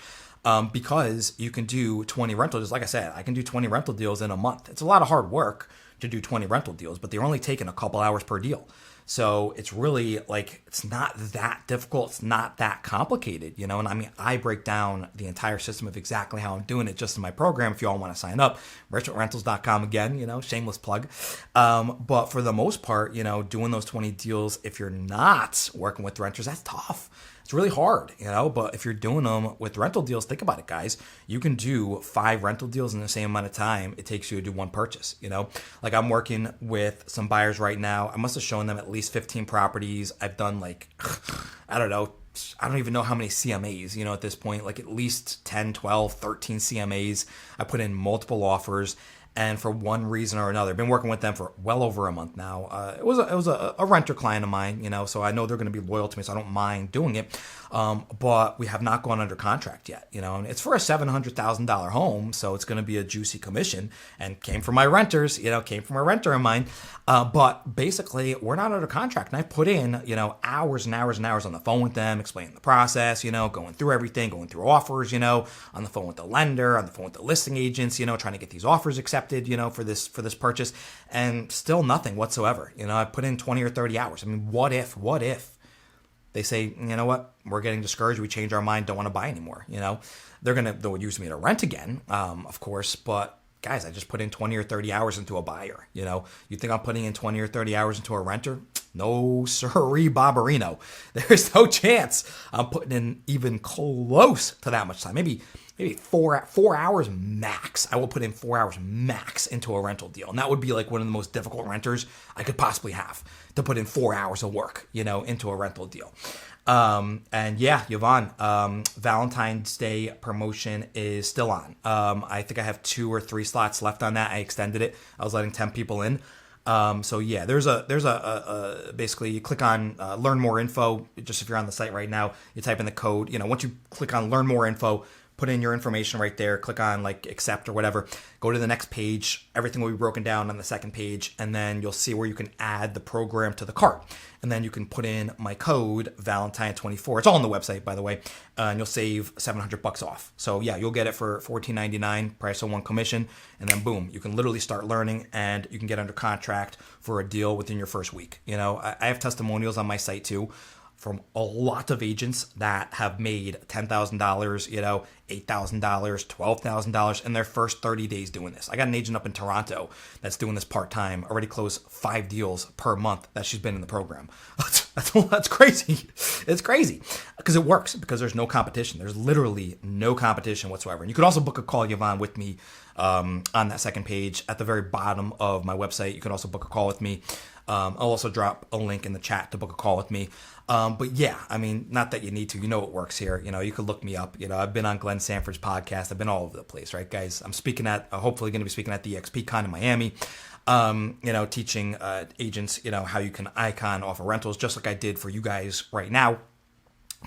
Because you can do 20 rental deals. Like I said, I can do 20 rental deals in a month. It's a lot of hard work to do 20 rental deals, but they're only taking a couple hours per deal. So it's really like, it's not that difficult. It's not that complicated, you know? And I mean, I break down the entire system of exactly how I'm doing it just in my program. If you all want to sign up, richwithrentals.com again, you know, shameless plug. But for the most part, you know, doing those 20 deals, if you're not working with renters, that's tough. It's really hard, you know, but if you're doing them with rental deals, think about it, guys. You can do 5 rental deals in the same amount of time it takes you to do 1 purchase, you know? Like I'm working with some buyers right now. I must have shown them at least 15 properties. I've done like, I don't even know how many CMAs, you know, at this point, like at least 10, 12, 13 CMAs. I put in multiple offers. And for one reason or another, I've been working with them for well over a month now. It was a renter client of mine, you know, so I know they're going to be loyal to me, so I don't mind doing it. But we have not gone under contract yet, you know, and it's for a $700,000 home, so it's going to be a juicy commission, and came from my renters, you know, came from a renter of mine. But basically, we're not under contract, and I put in, you know, hours and hours and hours on the phone with them, explaining the process, you know, going through everything, going through offers, you know, on the phone with the lender, on the phone with the listing agents, you know, trying to get these offers accepted, you know, for this purchase, and still nothing whatsoever. You know, I put in 20 or 30 hours. I mean, what if they say, you know what, we're getting discouraged, we change our mind, don't want to buy anymore, you know? They'll use me to rent again, of course, but guys, I just put in 20 or 30 hours into a buyer, you know? You think I'm putting in 20 or 30 hours into a renter? No sirree, Barbarino. There's no chance I'm putting in even close to that much time. Maybe 4 hours max. I will put in 4 hours max into a rental deal. And that would be like one of the most difficult renters I could possibly have, to put in 4 hours of work, you know, into a rental deal. And yeah, Yvonne, Valentine's Day promotion is still on. I think I have 2 or 3 slots left on that. I extended it. I was letting 10 people in. So yeah, there's a basically you click on learn more info. Just if you're on the site right now, you type in the code. You know, once you click on learn more info, put in your information right there, click on like accept or whatever, go to the next page. Everything will be broken down on the second page, and then you'll see where you can add the program to the cart. And then you can put in my code Valentine24. It's all on the website, by the way, and you'll save $700 off. So yeah, you'll get it for $14.99, price of 1 commission, and then boom, you can literally start learning, and you can get under contract for a deal within your first week. You know, I have testimonials on my site too, from a lot of agents that have made $10,000, you know, $8,000, $12,000 in their first 30 days doing this. I got an agent up in Toronto that's doing this part-time, already closed 5 deals per month that she's been in the program. That's crazy. It's crazy because it works, because there's no competition. There's literally no competition whatsoever. And you can also book a call, Yvonne, with me on that second page at the very bottom of my website. You can also book a call with me. I'll also drop a link in the chat to book a call with me. But yeah, I mean, not that you need to, you know, it works here. You know, you could look me up. You know, I've been on Glenn Sanford's podcast. I've been all over the place, right, guys? I'm speaking at, hopefully going to be speaking at the EXP Con in Miami, you know, teaching agents, you know, how you can icon off of rentals, just like I did for you guys right now.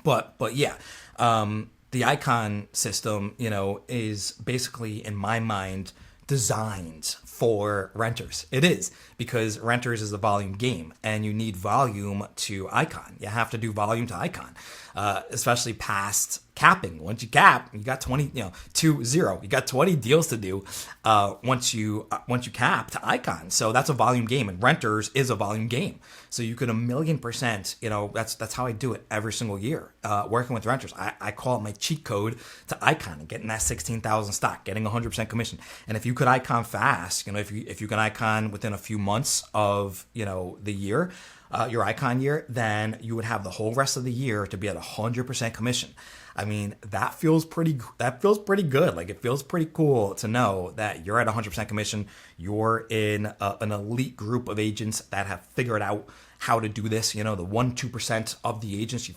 But yeah, the icon system, you know, is basically, in my mind, designed for renters. It is, because renters is a volume game, and you need volume to icon. You have to do volume to icon, especially past capping. Once you cap, you got 20, you know, 2-0. You got 20 deals to do once you cap to icon. So that's a volume game, and renters is a volume game. So you could 1,000,000%, you know, that's how I do it every single year. Working with renters, I call it my cheat code to icon and getting that 16,000 stock, getting 100% commission. And if you could icon fast, you know, if you can icon within a few months of, you know, the year, your icon year, then you would have the whole rest of the year to be at 100% commission. I mean, that feels pretty good. Like, it feels pretty cool to know that you're at 100% commission. You're in an elite group of agents that have figured out how to do this. You know, the 1-2% of the agents,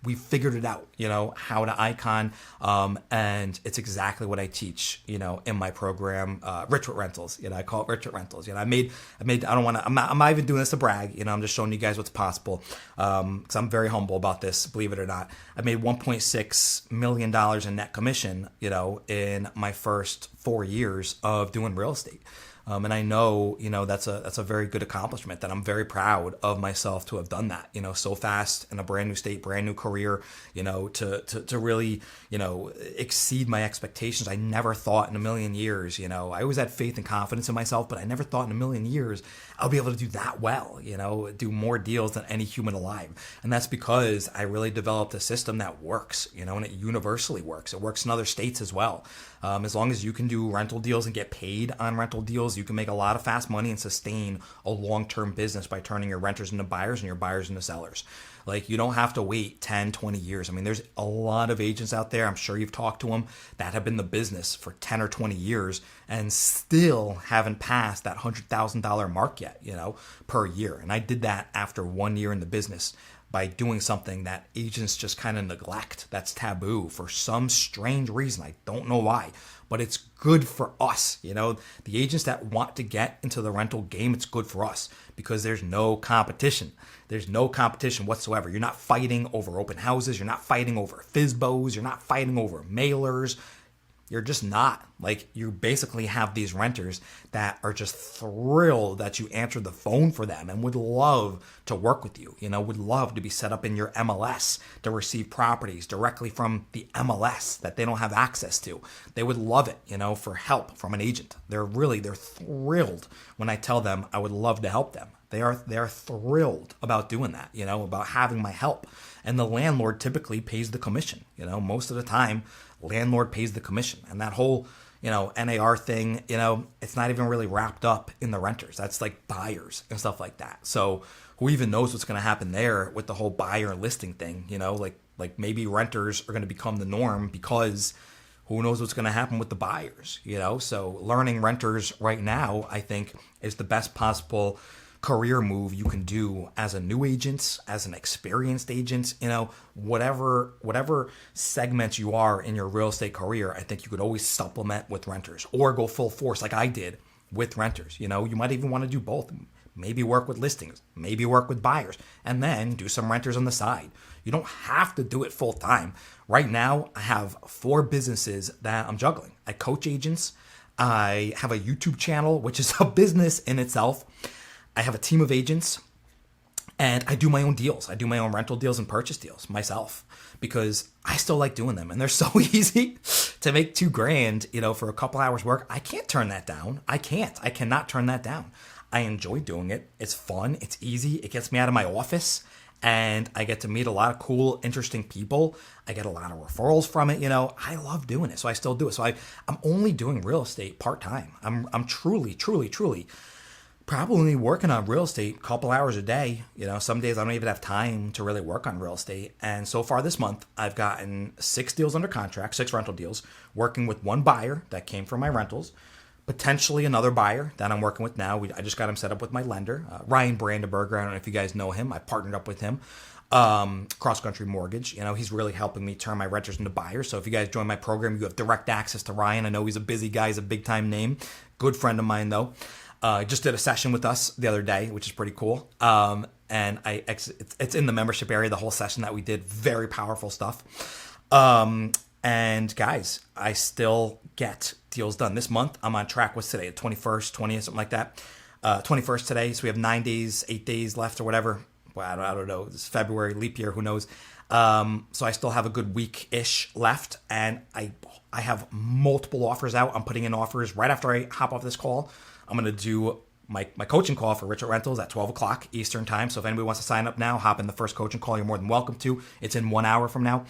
we figured it out, you know, how to icon. And it's exactly what I teach, you know, in my program, Rich with Rentals. You know, I call it Rich with Rentals. You know, I'm not even doing this to brag. You know, I'm just showing you guys what's possible. Cause I'm very humble about this, believe it or not. I made $1.6 million in net commission, you know, in my first 4 years of doing real estate. And I know, that's a very good accomplishment, that I'm very proud of myself to have done that, so fast in a brand new state, brand new career, to really, exceed my expectations. I never thought in a million years, I always had faith and confidence in myself, but I never thought in a million years I'll be able to do that well, do more deals than any human alive. And that's because I really developed a system that works, and it universally works. It works in other states as well. As long as you can do rental deals and get paid on rental deals, you can make a lot of fast money and sustain a long-term business by turning your renters into buyers and your buyers into sellers. Like, you don't have to wait 10, 20 years. I mean, there's a lot of agents out there, I'm sure you've talked to them, that have been in the business for 10 or 20 years and still haven't passed that $100,000 mark yet, per year. And I did that after 1 year in the business by doing something that agents just kind of neglect. That's taboo for some strange reason. I don't know why, but it's good for us. The agents that want to get into the rental game, it's good for us because there's no competition. There's no competition whatsoever. You're not fighting over open houses. You're not fighting over FSBOs. You're not fighting over mailers. You're just not. Like, you basically have these renters that are just thrilled that you answered the phone for them and would love to work with you, would love to be set up in your MLS to receive properties directly from the MLS that they don't have access to. They would love it, for help from an agent. They're thrilled when I tell them I would love to help them. They are thrilled about doing that, about having my help. And the landlord typically pays the commission. Most of the time, landlord pays the commission. And that whole, NAR thing, it's not even really wrapped up in the renters. That's like buyers and stuff like that. So who even knows what's going to happen there with the whole buyer and listing thing, like maybe renters are going to become the norm because who knows what's going to happen with the buyers, So learning renters right now, I think, is the best possible career move you can do as a new agent, as an experienced agent, whatever segment you are in your real estate career. I think you could always supplement with renters or go full force like I did with renters. You might even want to do both. Maybe work with listings, maybe work with buyers, and then do some renters on the side. You don't have to do it full time. Right now, I have 4 businesses that I'm juggling. I coach agents. I have a YouTube channel, which is a business in itself. I have a team of agents, and I do my own deals. I do my own rental deals and purchase deals myself because I still like doing them, and they're so easy to make $2,000, for a couple hours work. I can't turn that down. I cannot turn that down. I enjoy doing it. It's fun. It's easy. It gets me out of my office, and I get to meet a lot of cool, interesting people. I get a lot of referrals from it. I love doing it, so I still do it. So I'm only doing real estate part-time. I'm truly probably working on real estate a couple hours a day. Some days I don't even have time to really work on real estate. And so far this month, I've gotten 6 deals under contract, 6 rental deals, working with 1 buyer that came from my rentals, potentially another buyer that I'm working with now. I just got him set up with my lender, Ryan Brandenberger. I don't know if you guys know him. I partnered up with him. Cross Country Mortgage. He's really helping me turn my renters into buyers. So if you guys join my program, you have direct access to Ryan. I know he's a busy guy. He's a big time name. Good friend of mine though. Just did a session with us the other day, which is pretty cool. And it's in the membership area, the whole session that we did. Very powerful stuff. And guys, I still get deals done. This month, I'm on track. What's today? 21st, 20th, something like that. 21st today. So we have 9 days, 8 days left or whatever. Well, I don't know. It's February, leap year, who knows? So I still have a good week-ish left. And I have multiple offers out. I'm putting in offers right after I hop off this call. I'm going to do my coaching call for Richard Rentals at 12 o'clock Eastern time. So if anybody wants to sign up now, hop in the first coaching call. You're more than welcome to. It's in 1 hour from now.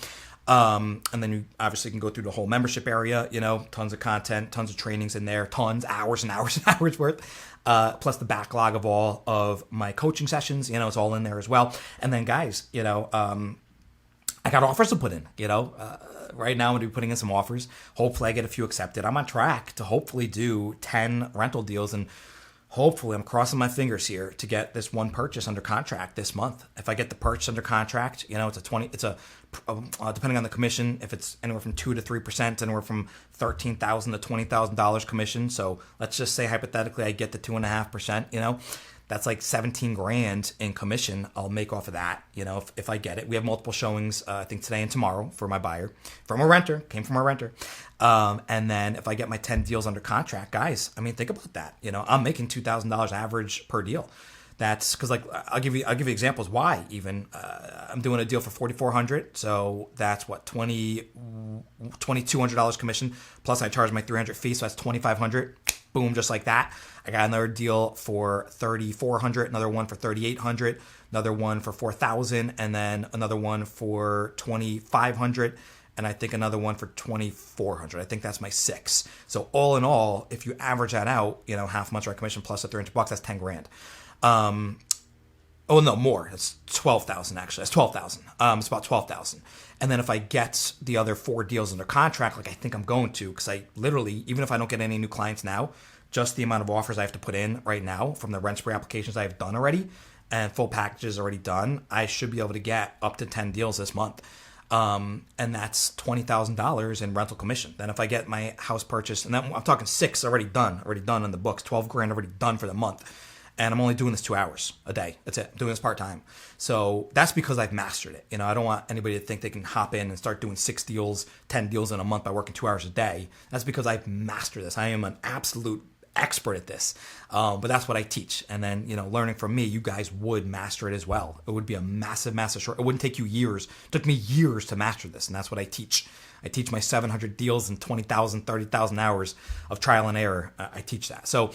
And then you obviously can go through the whole membership area, tons of content, tons of trainings in there, hours and hours and hours worth, plus the backlog of all of my coaching sessions, it's all in there as well. And then guys, I got offers to put in, right now I'm going to be putting in some offers. Hopefully I get a few accepted. I'm on track to hopefully do 10 rental deals, and hopefully I'm crossing my fingers here to get this 1 purchase under contract this month. If I get the purchase under contract, it's depending on the commission, if it's anywhere from 2 to 3%, anywhere from $13,000 to $20,000 commission. So let's just say hypothetically I get the 2.5%, That's like 17 grand in commission I'll make off of that, if I get it. We have multiple showings, I think today and tomorrow for my buyer. Came from a renter. And then if I get my 10 deals under contract, guys, I mean, think about that. I'm making $2,000 average per deal. That's because, like, I'll give you examples why. Even I'm doing a deal for $4,400, so that's what $2,200 commission plus I charge my $300 fee, so that's $2,500. Boom, just like that. I got another deal for $3,400, another one for $3,800, another one for $4,000, and then another one for $2,500, and I think another one for $2,400. I think that's my 6. So all in all, if you average that out, half month's rent commission plus the $300, that's 10 grand. Oh no, more. It's 12,000 actually. That's 12,000. It's about 12,000. And then if I get the other 4 deals under contract, like I think I'm going to, because I literally, even if I don't get any new clients now, just the amount of offers I have to put in right now from the rent spree applications I've done already and full packages already done, I should be able to get up to 10 deals this month. And that's $20,000 in rental commission. Then if I get my house purchased, and then I'm talking 6 already done in the books, 12 grand already done for the month. And I'm only doing this 2 hours a day. That's it. I'm doing this part-time. So that's because I've mastered it. I don't want anybody to think they can hop in and start doing 6 deals, 10 deals in a month by working 2 hours a day. That's because I've mastered this. I am an absolute expert at this. But that's what I teach. And then, learning from me, you guys would master it as well. It would be a massive, massive short. It wouldn't take you years. It took me years to master this. And that's what I teach. I teach my 700 deals and 20,000, 30,000 hours of trial and error. I teach that. So,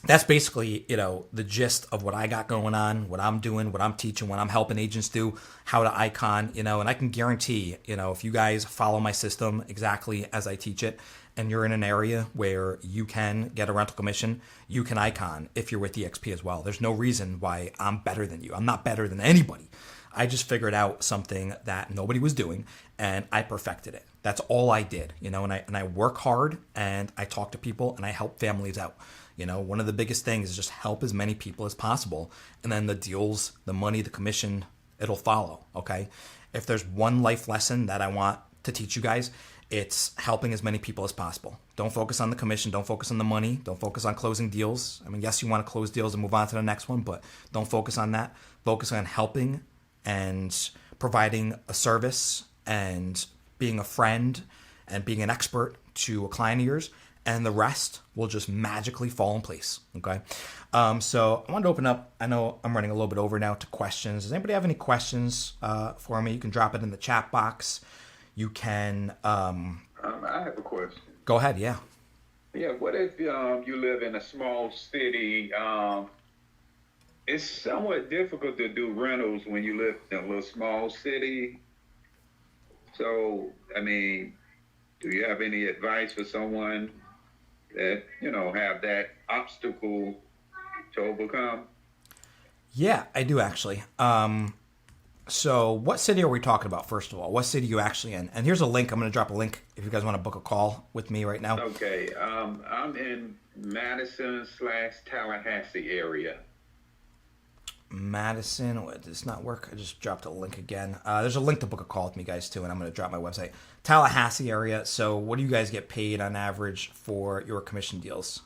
that's basically, the gist of what I got going on, what I'm doing, what I'm teaching, what I'm helping agents do, how to icon, and I can guarantee, if you guys follow my system exactly as I teach it, and you're in an area where you can get a rental commission, you can icon if you're with EXP as well. There's no reason why I'm better than you. I'm not better than anybody. I just figured out something that nobody was doing, and I perfected it. That's all I did, and I work hard, and I talk to people, and I help families out. One of the biggest things is just help as many people as possible. And then the deals, the money, the commission, it'll follow, okay? If there's one life lesson that I want to teach you guys, it's helping as many people as possible. Don't focus on the commission. Don't focus on the money. Don't focus on closing deals. I mean, yes, you want to close deals and move on to the next one, but don't focus on that. Focus on helping and providing a service and being a friend and being an expert to a client of yours. And the rest will just magically fall in place, okay? So I wanted to open up. I know I'm running a little bit over now to questions. Does anybody have any questions for me? You can drop it in the chat box. You can... I have a question. Go ahead, yeah. Yeah, what if you live in a small city? It's somewhat difficult to do rentals when you live in a little small city. So, I mean, do you have any advice for someone that, have that obstacle to overcome? Yeah, I do actually. So what city are we talking about, first of all? What city are you actually in? And here's a link. I'm going to drop a link if you guys want to book a call with me right now. Okay. I'm in Madison/Tallahassee area. Madison, what, did this not work? I just dropped a link again. There's a link to book a call with me, guys, too, and I'm going to drop my website. Tallahassee area. So what do you guys get paid on average for your commission deals?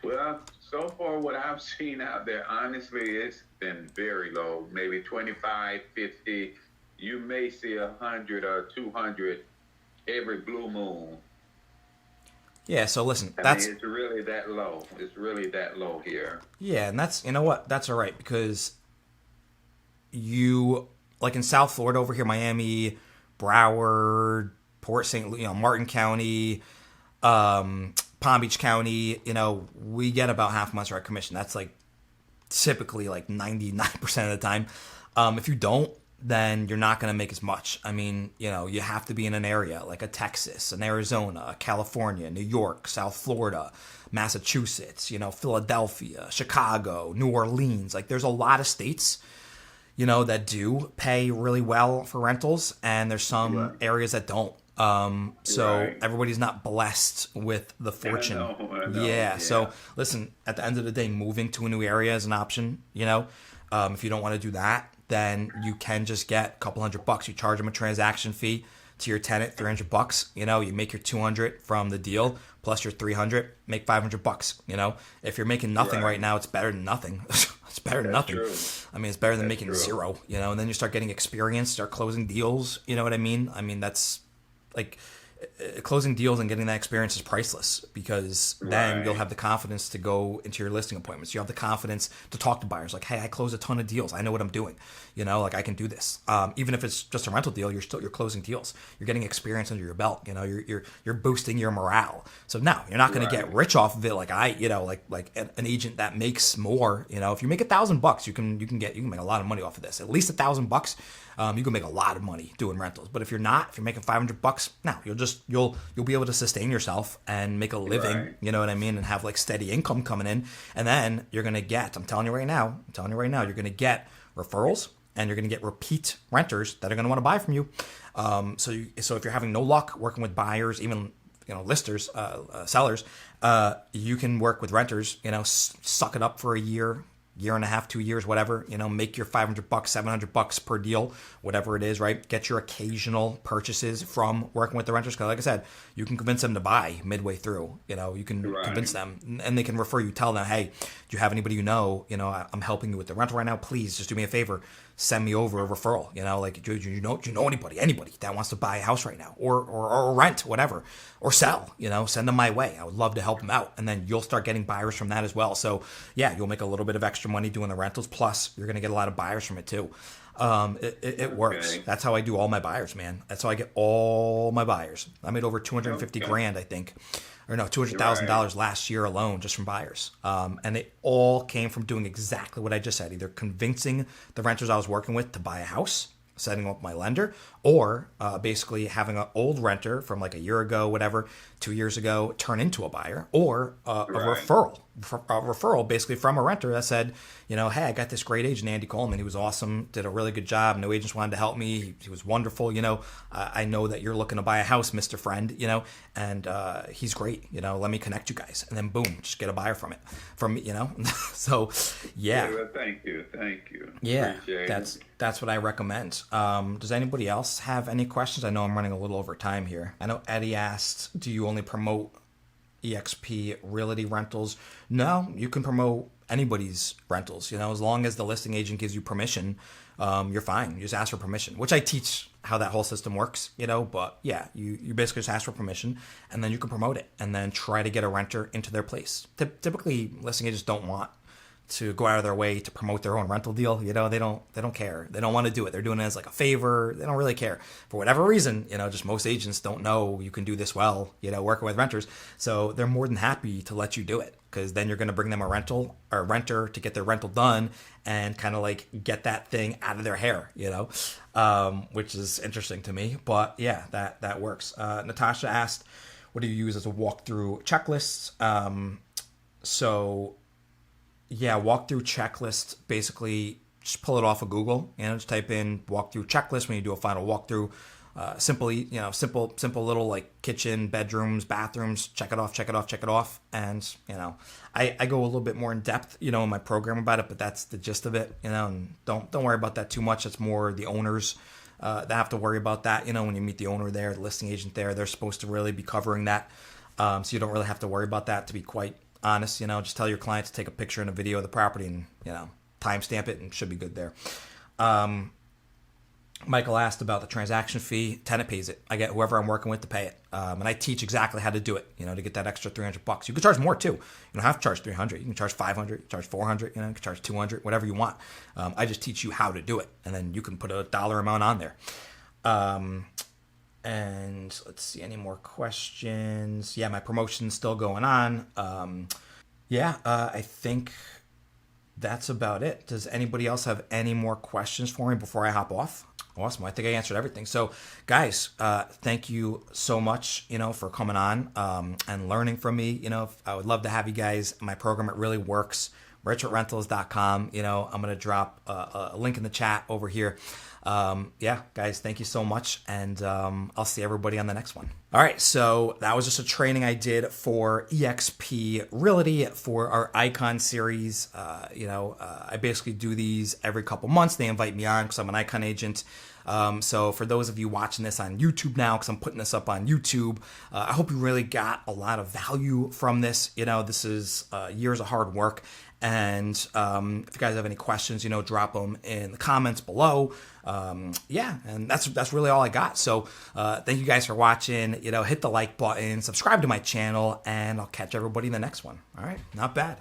Well, so far what I've seen out there, honestly, it's been very low. Maybe 25, 50. You may see 100 or 200 every blue moon. Yeah, so listen, I mean, it's really that low. It's really that low here. Yeah, and that's, you know what, that's all right, because you, like in South Florida over here, Miami, Broward, Port St. Martin County, Palm Beach County, we get about half a month's rent commission. That's like typically like 99% of the time. If you don't, then you're not going to make as much. I mean, you have to be in an area like a Texas, an Arizona, California, New York, South Florida, Massachusetts, Philadelphia, Chicago, New Orleans. Like there's a lot of states, that do pay really well for rentals, and there's some areas that don't. So everybody's not blessed with the fortune. I know. Yeah. So listen, at the end of the day, moving to a new area is an option, if you don't want to do that, then you can just get a couple $100. You charge them a transaction fee to your tenant, $300. You know, you make your 200 from the deal plus your 300, make $500. You know, if you're making nothing right now, it's better than nothing. It's better than nothing. True. I mean, it's better than That's making true. zero. You know, and then you start getting experience, start closing deals. You know what I mean? I mean, that's like closing deals and getting that experience is priceless, because then Right. you'll have the confidence to go into your listing appointments. You have the confidence to talk to buyers like, hey, I close a ton of deals. I know what I'm doing. You know, like I can do this. Even if it's just a rental deal, you're closing deals. You're getting experience under your belt. You know, you're boosting your morale. So now you're not going to get rich off of it like an agent that makes more. You know, if you make $1,000, you can make a lot of money off of this. At least $1,000. You can make a lot of money doing rentals. But if you're making $500, now you'll be able to sustain yourself and make a living. Right. You know what I mean, and have like steady income coming in. And then you're gonna get, I'm telling you right now, you're gonna get referrals, and you're gonna get repeat renters that are gonna want to buy from you. So if you're having no luck working with buyers, even listers, sellers, you can work with renters. You know, suck it up for a year and a half, 2 years, whatever, make your $500, $700 per deal, whatever it is, right? Get your occasional purchases from working with the renters. Cause like I said, you can convince them to buy midway through, you can convince them, and they can refer you, tell them, hey, do you have anybody I'm helping you with the rental right now. Please just do me a favor. Send me over a referral, like, do you know anybody that wants to buy a house right now or rent, whatever, or sell, send them my way. I would love to help them out. And then you'll start getting buyers from that as well. So yeah, you'll make a little bit of extra money doing the rentals. Plus you're going to get a lot of buyers from it too. It works. Okay. That's how I do all my buyers, man. That's how I get all my buyers. I made over 250 grand, I think, or no, $200,000 last year alone just from buyers. And it all came from doing exactly what I just said, either convincing the renters I was working with to buy a house, setting up my lender, or basically having an old renter from like a year ago, whatever, 2 years ago, turn into a buyer, or a referral basically from a renter that said, hey, I got this great agent, Andy Coleman. He was awesome, did a really good job. No agents wanted to help me. He was wonderful. I know that you're looking to buy a house, Mr. Friend, and he's great. Let me connect you guys. And then boom, just get a buyer from it. So yeah. Well, thank you. Yeah, Appreciate that's what I recommend. Does anybody else have any questions? I know I'm running a little over time here. I know Eddie asked, do you only promote EXP Realty rentals? No, you can promote anybody's rentals. As long as the listing agent gives you permission, you're fine. You just ask for permission, which I teach how that whole system works, but yeah, you basically just ask for permission, and then you can promote it and then try to get a renter into their place. Typically, listing agents don't want to go out of their way to promote their own rental deal. They don't care. They don't want to do it. They're doing it as like a favor. They don't really care for whatever reason. Just most agents don't know you can do this well, working with renters. So they're more than happy to let you do it, because then you're going to bring them a renter to get their rental done and kind of like get that thing out of their hair, which is interesting to me. But yeah, that works. Natasha asked, what do you use as a walkthrough checklist? Yeah, walkthrough checklist, basically just pull it off of Google, just type in walkthrough checklist when you do a final walkthrough. Simple little like kitchen, bedrooms, bathrooms, check it off. And, I go a little bit more in depth, in my program about it, but that's the gist of it, and don't worry about that too much. It's more the owners that have to worry about that. When you meet the owner there, the listing agent there, they're supposed to really be covering that. So you don't really have to worry about that, to be quite honest. Just tell your client to take a picture and a video of the property and, timestamp it, and should be good there. Michael asked about the transaction fee. Tenant pays it. I get whoever I'm working with to pay it. And I teach exactly how to do it, to get that extra $300. You can charge more too. You don't have to charge $300. You can charge $500, charge $400, you can charge $200, whatever you want. I just teach you how to do it, and then you can put a dollar amount on there. And let's see, any more questions? Yeah, my promotion's still going on. I think that's about it. Does anybody else have any more questions for me before I hop off? Awesome. I think I answered everything. So guys, thank you so much, for coming on, and learning from me. I would love to have you guys in my program. It really works. richardrantals.com. You know, I'm going to drop a link in the chat over here. Yeah, guys, thank you so much. And I'll see everybody on the next one. All right, so that was just a training I did for EXP Realty for our Icon series. I basically do these every couple months. They invite me on because I'm an Icon agent. So for those of you watching this on YouTube now, because I'm putting this up on YouTube, I hope you really got a lot of value from this. You know, this is years of hard work. And if you guys have any questions, you know, drop them in the comments below. Yeah, and that's really all I got. So thank you guys for watching. You know, hit the like button, subscribe to my channel, and I'll catch everybody in the next one. All right, not bad.